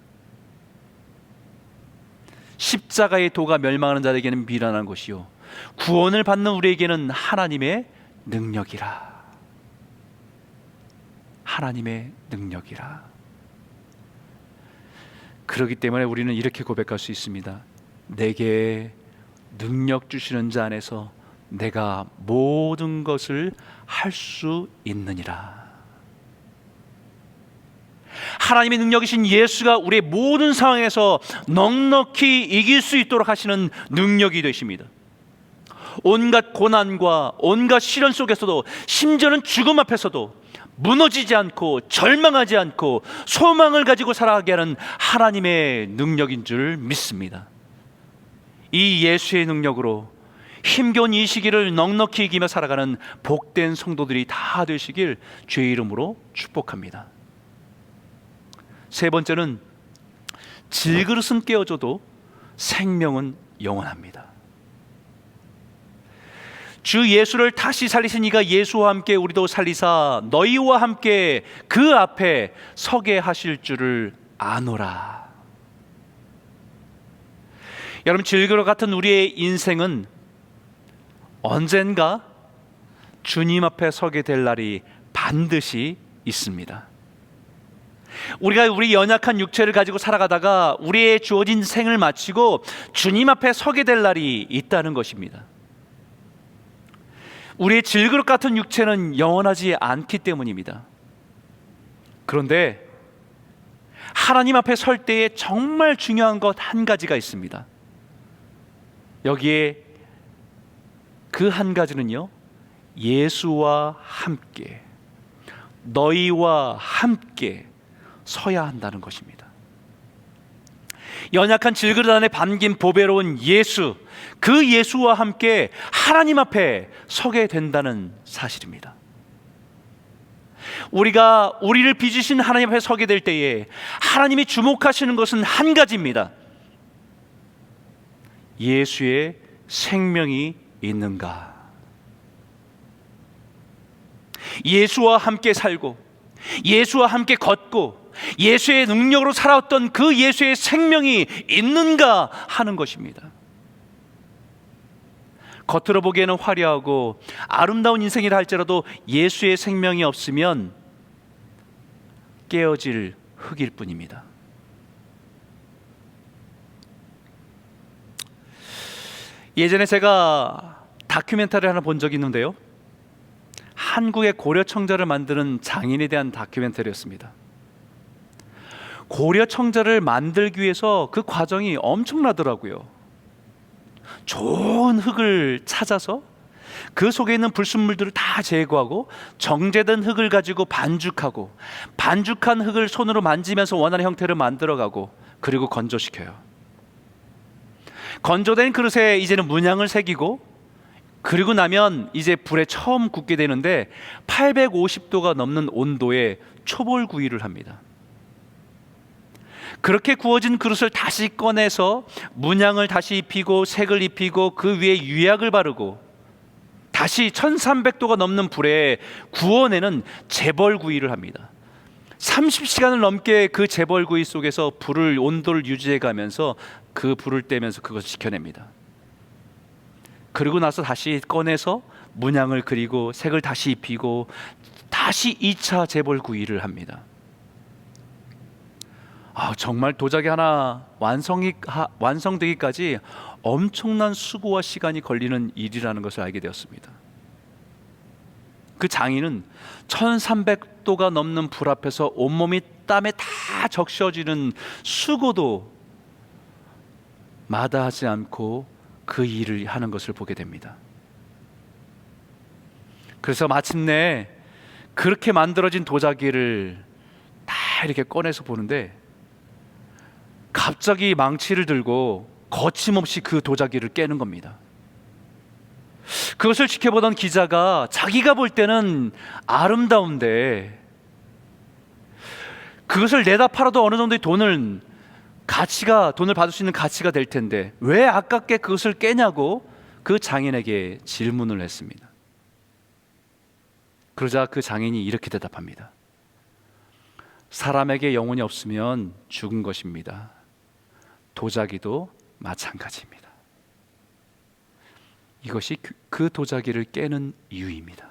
십자가의 도가 멸망하는 자에게는 미련한 것이요 구원을 받는 우리에게는 하나님의 능력이라. 하나님의 능력이라. 그렇기 때문에 우리는 이렇게 고백할 수 있습니다. 내게 능력 주시는 자 안에서 내가 모든 것을 할 수 있느니라. 하나님의 능력이신 예수가 우리의 모든 상황에서 넉넉히 이길 수 있도록 하시는 능력이 되십니다. 온갖 고난과 온갖 시련 속에서도 심지어는 죽음 앞에서도 무너지지 않고 절망하지 않고 소망을 가지고 살아가게 하는 하나님의 능력인 줄 믿습니다. 이 예수의 능력으로 힘겨운 이 시기를 넉넉히 이기며 살아가는 복된 성도들이 다 되시길 주의 이름으로 축복합니다. 세 번째는 질그릇은 깨어져도 생명은 영원합니다. 주 예수를 다시 살리신 이가 예수와 함께 우리도 살리사 너희와 함께 그 앞에 서게 하실 줄을 아노라. 여러분, 질그릇 같은 우리의 인생은 언젠가 주님 앞에 서게 될 날이 반드시 있습니다. 우리가 우리 연약한 육체를 가지고 살아가다가 우리의 주어진 생을 마치고 주님 앞에 서게 될 날이 있다는 것입니다. 우리의 질그릇 같은 육체는 영원하지 않기 때문입니다. 그런데 하나님 앞에 설 때에 정말 중요한 것 한 가지가 있습니다. 여기에 그 한 가지는요, 예수와 함께, 너희와 함께 서야 한다는 것입니다. 연약한 질그릇 안에 담긴 보배로운 예수, 그 예수와 함께 하나님 앞에 서게 된다는 사실입니다. 우리가 우리를 빚으신 하나님 앞에 서게 될 때에 하나님이 주목하시는 것은 한 가지입니다. 예수의 생명이 있는가? 예수와 함께 살고 예수와 함께 걷고 예수의 능력으로 살아왔던 그 예수의 생명이 있는가 하는 것입니다. 겉으로 보기에는 화려하고 아름다운 인생이라 할지라도 예수의 생명이 없으면 깨어질 흙일 뿐입니다. 예전에 제가 다큐멘터리를 하나 본 적이 있는데요, 한국의 고려 청자를 만드는 장인에 대한 다큐멘터리였습니다. 고려 청자를 만들기 위해서 그 과정이 엄청나더라고요. 좋은 흙을 찾아서 그 속에 있는 불순물들을 다 제거하고 정제된 흙을 가지고 반죽하고, 반죽한 흙을 손으로 만지면서 원하는 형태를 만들어가고, 그리고 건조시켜요. 건조된 그릇에 이제는 문양을 새기고, 그리고 나면 이제 불에 처음 굽게 되는데 850도가 넘는 온도에 초벌구이를 합니다. 그렇게 구워진 그릇을 다시 꺼내서 문양을 다시 입히고 색을 입히고 그 위에 유약을 바르고 다시 1300도가 넘는 불에 구워내는 재벌구이를 합니다. 30시간을 넘게 그 재벌구이 속에서 불을, 온도를 유지해 가면서 그 불을 떼면서 그것을 지켜냅니다. 그리고 나서 다시 꺼내서 문양을 그리고 색을 다시 입히고 다시 2차 재벌구이를 합니다. 정말 도자기 하나 완성되기까지 엄청난 수고와 시간이 걸리는 일이라는 것을 알게 되었습니다. 그 장인은 1300도가 넘는 불 앞에서 온몸이 땀에 다 적셔지는 수고도 마다하지 않고 그 일을 하는 것을 보게 됩니다. 그래서 마침내 그렇게 만들어진 도자기를 다 이렇게 꺼내서 보는데 갑자기 망치를 들고 거침없이 그 도자기를 깨는 겁니다. 그것을 지켜보던 기자가 자기가 볼 때는 아름다운데 그것을 내다 팔아도 어느 정도의 돈을 받을 수 있는 가치가 될 텐데 왜 아깝게 그것을 깨냐고 그 장인에게 질문을 했습니다. 그러자 그 장인이 이렇게 대답합니다. 사람에게 영혼이 없으면 죽은 것입니다. 도자기도 마찬가지입니다. 이것이 그 도자기를 깨는 이유입니다.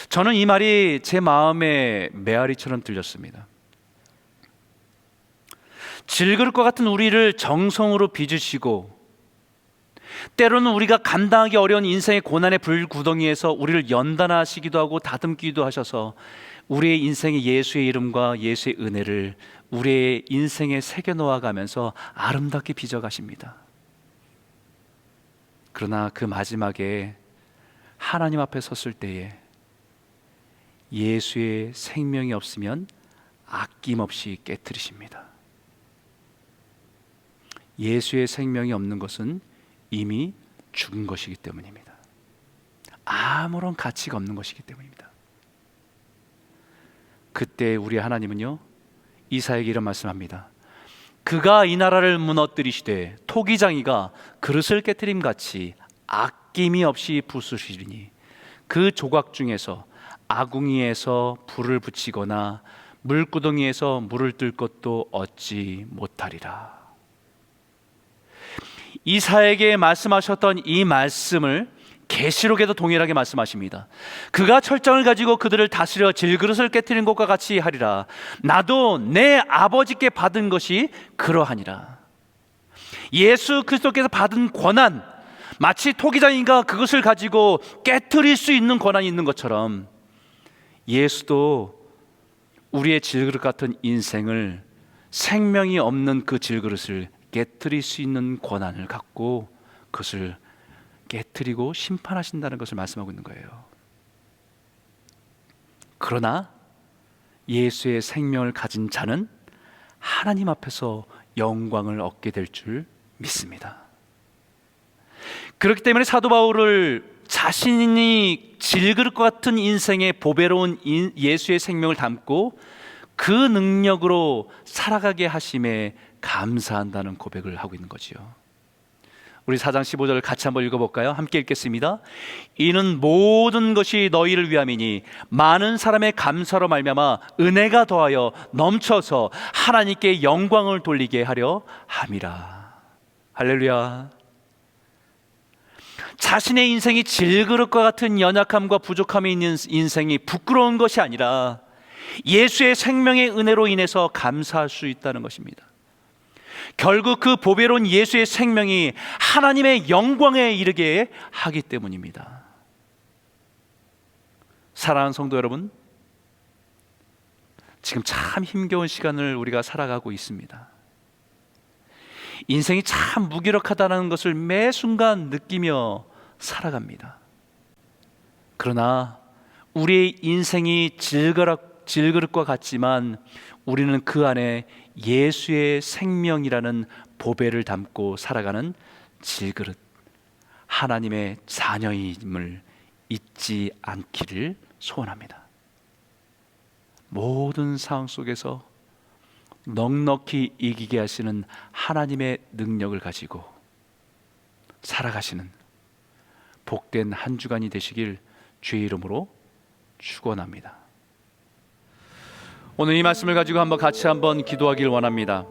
저는 이 말이 제 마음에 메아리처럼 들렸습니다. 질그릇과 같은 우리를 정성으로 빚으시고 때로는 우리가 감당하기 어려운 인생의 고난의 불구덩이에서 우리를 연단하시기도 하고 다듬기도 하셔서 우리의 인생의 예수의 이름과 예수의 은혜를 우리의 인생에 새겨놓아가면서 아름답게 빚어가십니다. 그러나 그 마지막에 하나님 앞에 섰을 때에 예수의 생명이 없으면 아낌없이 깨트리십니다. 예수의 생명이 없는 것은 이미 죽은 것이기 때문입니다. 아무런 가치가 없는 것이기 때문입니다. 그때 우리 하나님은요, 이사야에게 이런 말씀합니다. 그가 이 나라를 무너뜨리시되 토기장이가 그릇을 깨트림 같이 아낌이 없이 부수시리니 그 조각 중에서 아궁이에서 불을 붙이거나 물구덩이에서 물을 뜰 것도 얻지 못하리라. 이사야에게 말씀하셨던 이 말씀을 계시록에도 동일하게 말씀하십니다. 그가 철장을 가지고 그들을 다스려 질그릇을 깨트린 것과 같이 하리라. 나도 내 아버지께 받은 것이 그러하니라. 예수 그리스도께서 받은 권한, 마치 토기장인가 그것을 가지고 깨트릴 수 있는 권한이 있는 것처럼 예수도 우리의 질그릇 같은 인생을, 생명이 없는 그 질그릇을 깨트릴 수 있는 권한을 갖고 그것을 깨트리고 심판하신다는 것을 말씀하고 있는 거예요. 그러나 예수의 생명을 가진 자는 하나님 앞에서 영광을 얻게 될 줄 믿습니다. 그렇기 때문에 사도 바울을 자신이 질그릇 같은 인생의 보배로운 예수의 생명을 담고 그 능력으로 살아가게 하심에 감사한다는 고백을 하고 있는 거지요. 우리 4장 15절을 같이 한번 읽어볼까요? 함께 읽겠습니다. 이는 모든 것이 너희를 위함이니 많은 사람의 감사로 말미암아 은혜가 더하여 넘쳐서 하나님께 영광을 돌리게 하려 함이라. 할렐루야. 자신의 인생이 질그릇과 같은 연약함과 부족함이 있는 인생이 부끄러운 것이 아니라 예수의 생명의 은혜로 인해서 감사할 수 있다는 것입니다. 결국 그 보배로운 예수의 생명이 하나님의 영광에 이르게 하기 때문입니다. 사랑하는 성도 여러분, 지금 참 힘겨운 시간을 우리가 살아가고 있습니다. 인생이 참 무기력하다는 것을 매 순간 느끼며 살아갑니다. 그러나 우리의 인생이 질그릇과 같지만 우리는 그 안에 예수의 생명이라는 보배를 담고 살아가는 질그릇, 하나님의 자녀임을 잊지 않기를 소원합니다. 모든 상황 속에서 넉넉히 이기게 하시는 하나님의 능력을 가지고 살아가시는 복된 한 주간이 되시길 주의 이름으로 축원합니다. 오늘 이 말씀을 가지고 같이 한번 기도하길 원합니다.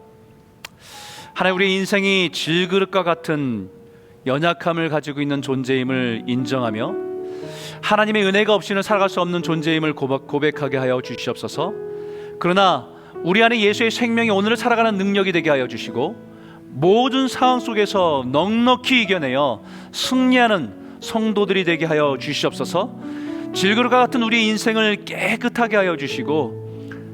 하나님, 우리 인생이 질그릇과 같은 연약함을 가지고 있는 존재임을 인정하며 하나님의 은혜가 없이는 살아갈 수 없는 존재임을 고백하게 하여 주시옵소서. 그러나 우리 안에 예수의 생명이 오늘을 살아가는 능력이 되게 하여 주시고 모든 상황 속에서 넉넉히 이겨내어 승리하는 성도들이 되게 하여 주시옵소서. 질그릇과 같은 우리의 인생을 깨끗하게 하여 주시고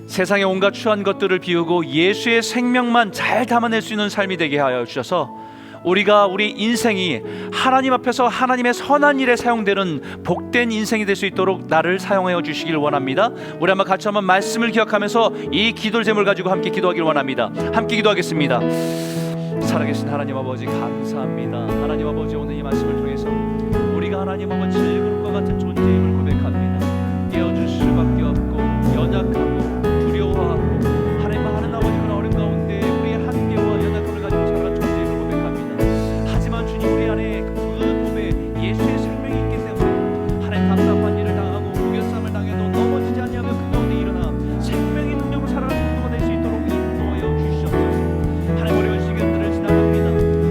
세상의 온갖 추한 것들을 비우고 예수의 생명만 잘 담아낼 수 있는 삶이 되게 하여 주셔서 우리 인생이 하나님 앞에서 하나님의 선한 일에 사용되는 복된 인생이 될 수 있도록 나를 사용하여 주시길 원합니다. 우리 한번 같이 한번 말씀을 기억하면서 이 기도 제목을 가지고 함께 기도하길 원합니다. 함께 기도하겠습니다. 살아계신 하나님 아버지, 감사합니다. 하나님 아버지, 오늘 이 말씀을 통해서 우리가 하나님 아버지 질그릇과 같은 존재임을 고백합니다. 깨어줄 수밖에 없고 연약하고 두려워하고 하나님 아버지 그런 어려움 가운데 우리의 한계와 연약함을 가지고 살아간 존재임을 고백합니다. 하지만 주님, 우리 안에 그 몸에 예수의 생명이 있기 때문에 하나님 답답한 일을 당하고 무게싸움을 당해도 넘어지지 아니하며 그 가운데 일어나 생명의 능력으로 살아가는 성도가 될 수 있도록 인도하여 주시옵소서. 하나님, 어려운 시간들을 지나갑니다.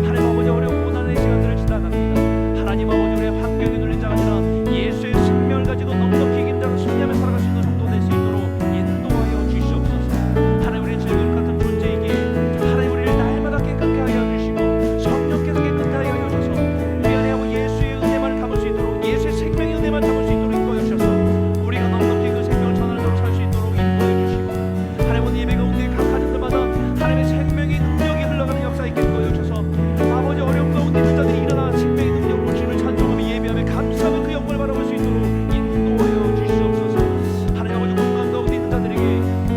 하나님 아버지, 어려운 고난의 시간들을 지나갑니다. 하나님 아버지, 우리의 환경에 눌린 자가 아니라 예수의 생명을 가지고 넉넉히 이긴 자로 승리하며 살아갈 수 있는 성도 될 수 있도록 인도하여 주시옵소서. 하나님, 우리의 질그릇 같은 존재이기에 하나님 우리를 날마다 깨끗하게 하여 주시고 성령께서 깨끗하게 하여 주셔서 우리 안에 아버지 예수의 은혜만을 담을 수 있도록 예수의 생명의 은혜만 담을 수 있도록 인도하여 주셔서 우리가 넉넉히 그 생명을 전하는 자로 살 수 있도록 인도하여 주시고 하나님, 오늘 예배 가운데 각 가정들마다 하나님의 생명의 능력이 흘러가는 역사 있게 인도하여 주셔서 아버지, 어려움 가운데 있는 자들이 일어나 생명의 능력으로 주를 찬송하며 예배하며 감사하며 그 영광을 바라볼 수 있도록 인도하여 주시옵소서. 하나님 아버지, 건강 가운데 있는 자들에게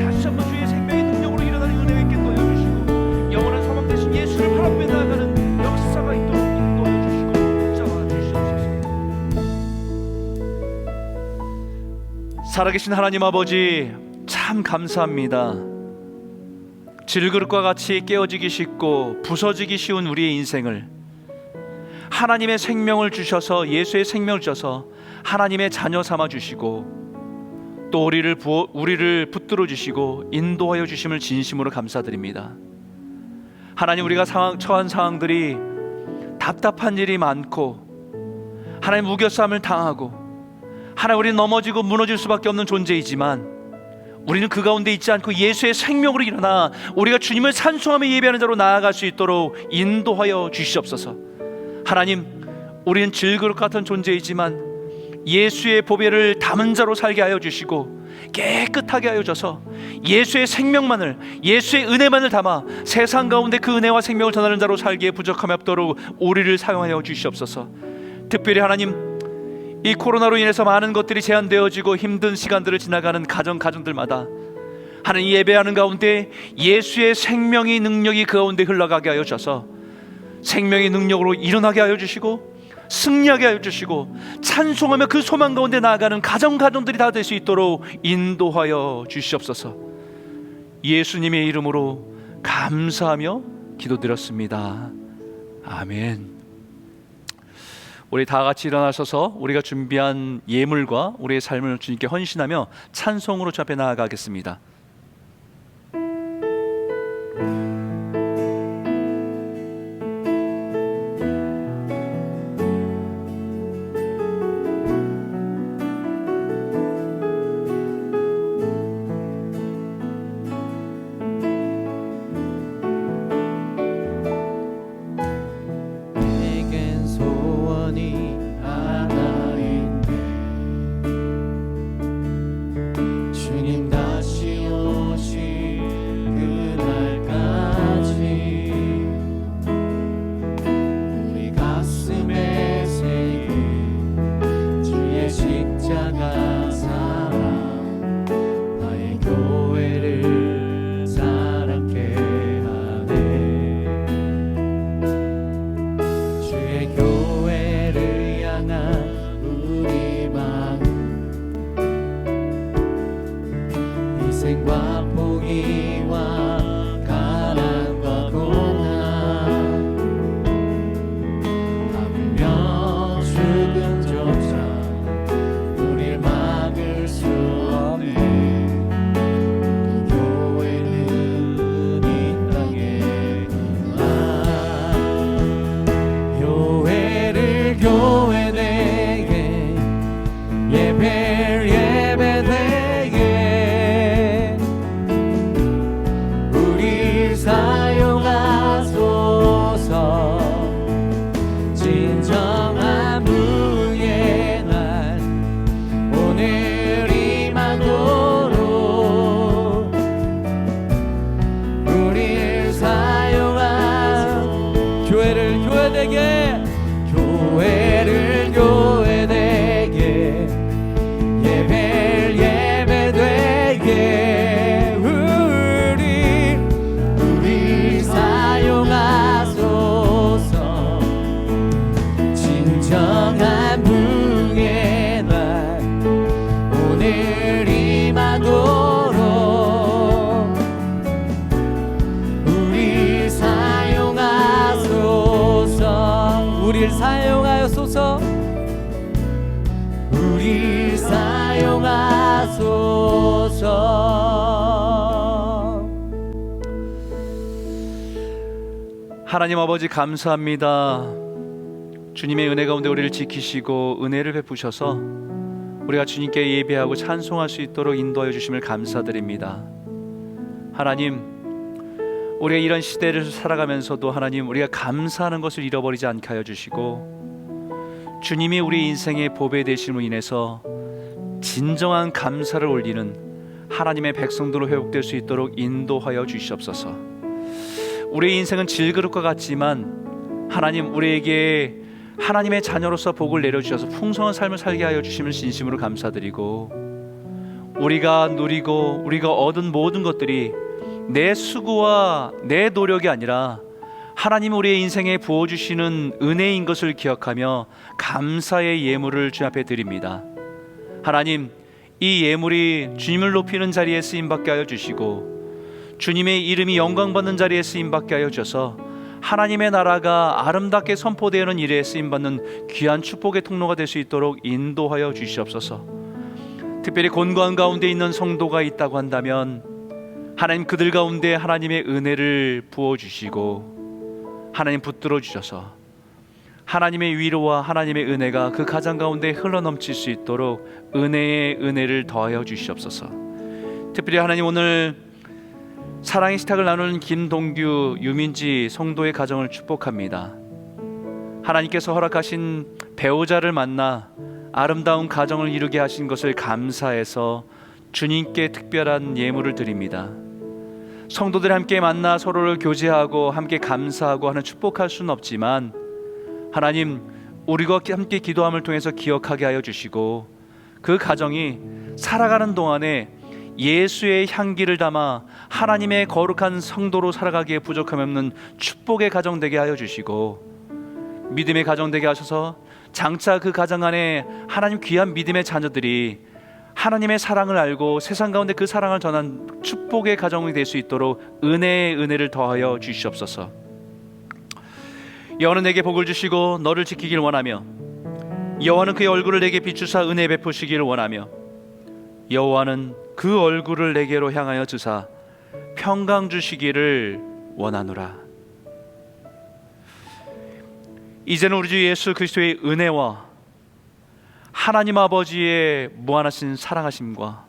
다시 한번 주의 생명의 능력으로 일어나는 은혜가 있게 인도하여 주시고 영원한 소망 되신 예수를 바라보며 나아가는 역사가 있도록 인도하여 주시고 붙잡아 주시옵소서. 살아계신 하나님 아버지, 참 감사합니다. 질그릇과 같이 깨어지기 쉽고 부서지기 쉬운 우리의 인생을 하나님의 생명을 주셔서 예수의 생명을 주셔서 하나님의 자녀 삼아 주시고 또 우리를 붙들어 주시고 인도하여 주심을 진심으로 감사드립니다. 하나님, 우리가 처한 상황들이 답답한 일이 많고 하나님 무교싸움을 당하고 하나님 우리는 넘어지고 무너질 수밖에 없는 존재이지만 우리는 그 가운데 있지 않고 예수의 생명으로 일어나 우리가 주님을 찬송하며 예배하는 자로 나아갈 수 있도록 인도하여 주시옵소서. 하나님, 우리는 질그릇 같은 존재이지만 예수의 보배를 담은 자로 살게 하여 주시고 깨끗하게 하여 줘서 예수의 생명만을, 예수의 은혜만을 담아 세상 가운데 그 은혜와 생명을 전하는 자로 살기에 부족함이 없도록 우리를 사용하여 주시옵소서. 특별히 하나님, 이 코로나로 인해서 많은 것들이 제한되어지고 힘든 시간들을 지나가는 가정들마다 하나님, 예배하는 가운데 예수의 생명의 능력이 그 가운데 흘러가게 하여 주셔서 생명의 능력으로 일어나게 하여 주시고 승리하게 하여 주시고 찬송하며 그 소망 가운데 나아가는 가정들이 다 될 수 있도록 인도하여 주시옵소서. 예수님의 이름으로 감사하며 기도드렸습니다. 아멘. 우리 다 같이 일어나셔서 우리가 준비한 예물과 우리의 삶을 주님께 헌신하며 찬송으로 주 앞에 나아가겠습니다. 내겐 소원이 하나인데 주님 다시 오실 그날까지 우리 가슴에 새긴 주의 십자가 사랑 나의 교회를 사랑케 하네. 주의 교회를 향한 우리 마음 희생과 포기와 가난과 고난 하물며 죽음조차 우릴 막을 수 없네. 또 교회는 이 땅에 교회를 교회 되게 예배를 예배 되게 우리 사용하소서. 진정한 부의 날 오늘 임하도록 우리를 사용한 교회를 교회 되게 교회를 교회 되게 예배를 예배 되게 우리 사용하소서. 진정한 부의 날 오늘 임하도록 우리 사용하소서. 우리를 사용하여소서. 우리 사용하소서. 하나님 아버지 감사합니다. 주님의 은혜 가운데 우리를 지키시고 은혜를 베푸셔서 우리가 주님께 예배하고 찬송할 수 있도록 인도하여 주심을 감사드립니다. 하나님, 우리가 이런 시대를 살아가면서도 하나님 우리가 감사하는 것을 잃어버리지 않게 하여 주시고 주님이 우리 인생의 보배 되심으로 인해서 진정한 감사를 올리는 하나님의 백성들로 회복될 수 있도록 인도하여 주시옵소서. 우리의 인생은 질그릇과 같지만 하나님 우리에게 하나님의 자녀로서 복을 내려주셔서 풍성한 삶을 살게 하여 주심을 진심으로 감사드리고 우리가 누리고 우리가 얻은 모든 것들이 내 수고와 내 노력이 아니라 하나님 우리의 인생에 부어주시는 은혜인 것을 기억하며 감사의 예물을 주 앞에 드립니다. 하나님, 이 예물이 주님을 높이는 자리에 쓰임받게 하여 주시고 주님의 이름이 영광받는 자리에 쓰임받게 하여 주셔서 하나님의 나라가 아름답게 선포되는 일에 쓰임받는 귀한 축복의 통로가 될 수 있도록 인도하여 주시옵소서. 특별히 곤고한 가운데 있는 성도가 있다고 한다면 하나님 그들 가운데 하나님의 은혜를 부어주시고 하나님 붙들어 주셔서 하나님의 위로와 하나님의 은혜가 그 가정 가운데 흘러넘칠 수 있도록 은혜의 은혜를 더하여 주시옵소서. 특별히 하나님 오늘 사랑의 식탁을 나누는 김동규, 유민지 성도의 가정을 축복합니다. 하나님께서 허락하신 배우자를 만나 아름다운 가정을 이루게 하신 것을 감사해서 주님께 특별한 예물을 드립니다. 성도들 함께 만나 서로를 교제하고 함께 감사하고 하는 축복할 수는 없지만 하나님 우리가 함께 기도함을 통해서 기억하게 하여 주시고 그 가정이 살아가는 동안에 예수의 향기를 담아 하나님의 거룩한 성도로 살아가기에 부족함이 없는 축복의 가정 되게 하여 주시고 믿음의 가정 되게 하셔서 장차 그 가정 안에 하나님 귀한 믿음의 자녀들이 하나님의 사랑을 알고 세상 가운데 그 사랑을 전한 축복의 가정이 될 수 있도록 은혜의 은혜를 더하여 주시옵소서. 여호와는 내게 복을 주시고 너를 지키길 원하며 여호와는 그의 얼굴을 내게 비추사 은혜 베푸시기를 원하며 여호와는 그 얼굴을 내게로 향하여 주사 평강 주시기를 원하노라. 이제는 우리 주 예수 그리스도의 은혜와 하나님 아버지의 무한하신 사랑하심과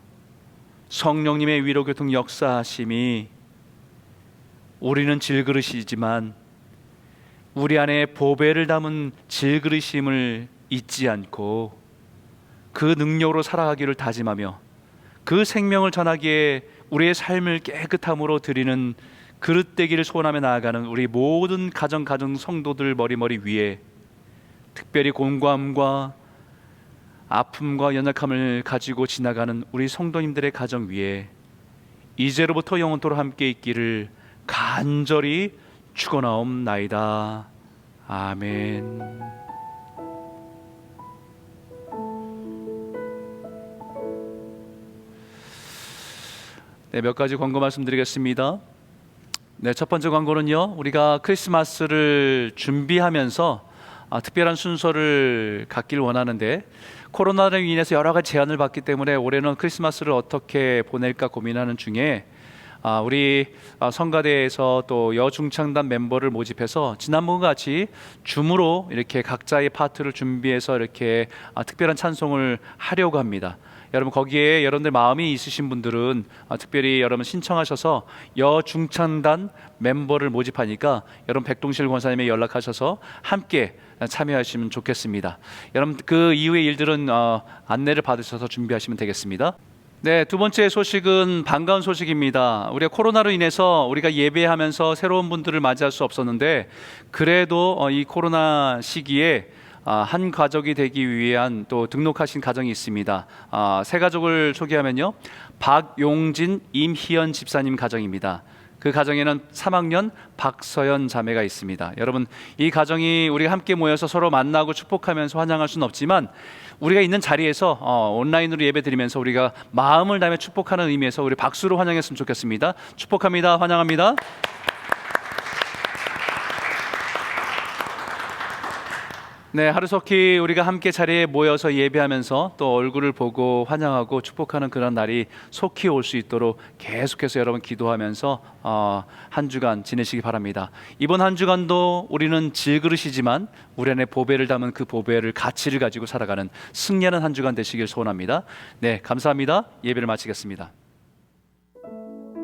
성령님의 위로 교통 역사하심이 우리는 질그릇이지만 우리 안에 보배를 담은 질그릇임을 잊지 않고 그 능력으로 살아가기를 다짐하며 그 생명을 전하기에 우리의 삶을 깨끗함으로 드리는 그릇 되기를 소원하며 나아가는 우리 모든 가정 성도들 머리 위에 특별히 공고함과 아픔과 연약함을 가지고 지나가는 우리 성도님들의 가정 위에 이제로부터 영원토록 함께 있기를 간절히 축원하옵나이다. 아멘. 네, 몇 가지 광고 말씀드리겠습니다. 네, 첫 번째 광고는요, 우리가 크리스마스를 준비하면서 특별한 순서를 갖길 원하는데 코로나로 인해서 여러 가지 제한을 받기 때문에 올해는 크리스마스를 어떻게 보낼까 고민하는 중에 우리 성가대에서 또 여중창단 멤버를 모집해서 지난번과 같이 줌으로 이렇게 각자의 파트를 준비해서 이렇게 특별한 찬송을 하려고 합니다. 여러분 거기에 여러분들 마음이 있으신 분들은 특별히 여러분 신청하셔서 여중창단 멤버를 모집하니까 여러분 백동실 권사님에 연락하셔서 함께 참여하시면 좋겠습니다. 여러분 그 이후의 일들은 안내를 받으셔서 준비하시면 되겠습니다. 네, 두 번째 소식은 반가운 소식입니다. 우리가 코로나로 인해서 우리가 예배하면서 새로운 분들을 맞이할 수 없었는데 그래도 이 코로나 시기에 한 가족이 되기 위한 또 등록하신 가정이 있습니다. 세 가족을 소개하면요, 박용진, 임희연 집사님 가정입니다. 그 가정에는 3학년 박서연 자매가 있습니다. 여러분 이 가정이 우리가 함께 모여서 서로 만나고 축복하면서 환영할 수는 없지만 우리가 있는 자리에서 온라인으로 예배드리면서 우리가 마음을 다해 축복하는 의미에서 우리 박수로 환영했으면 좋겠습니다. 축복합니다. 환영합니다. 네, 하루속히 우리가 함께 자리에 모여서 예배하면서 또 얼굴을 보고 환영하고 축복하는 그런 날이 속히 올 수 있도록 계속해서 여러분 기도하면서 한 주간 지내시기 바랍니다. 이번 한 주간도 우리는 질그릇이지만 우리 안에 보배를 담은 그 보배를 가치를 가지고 살아가는 승리하는 한 주간 되시길 소원합니다. 네, 감사합니다. 예배를 마치겠습니다. 두려워 말라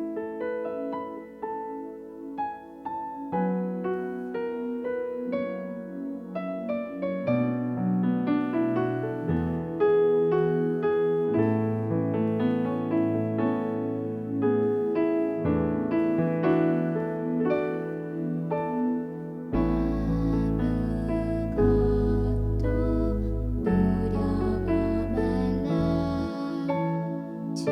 주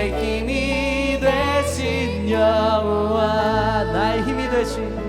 나의 힘이 되신 여호와 나의 힘이 되신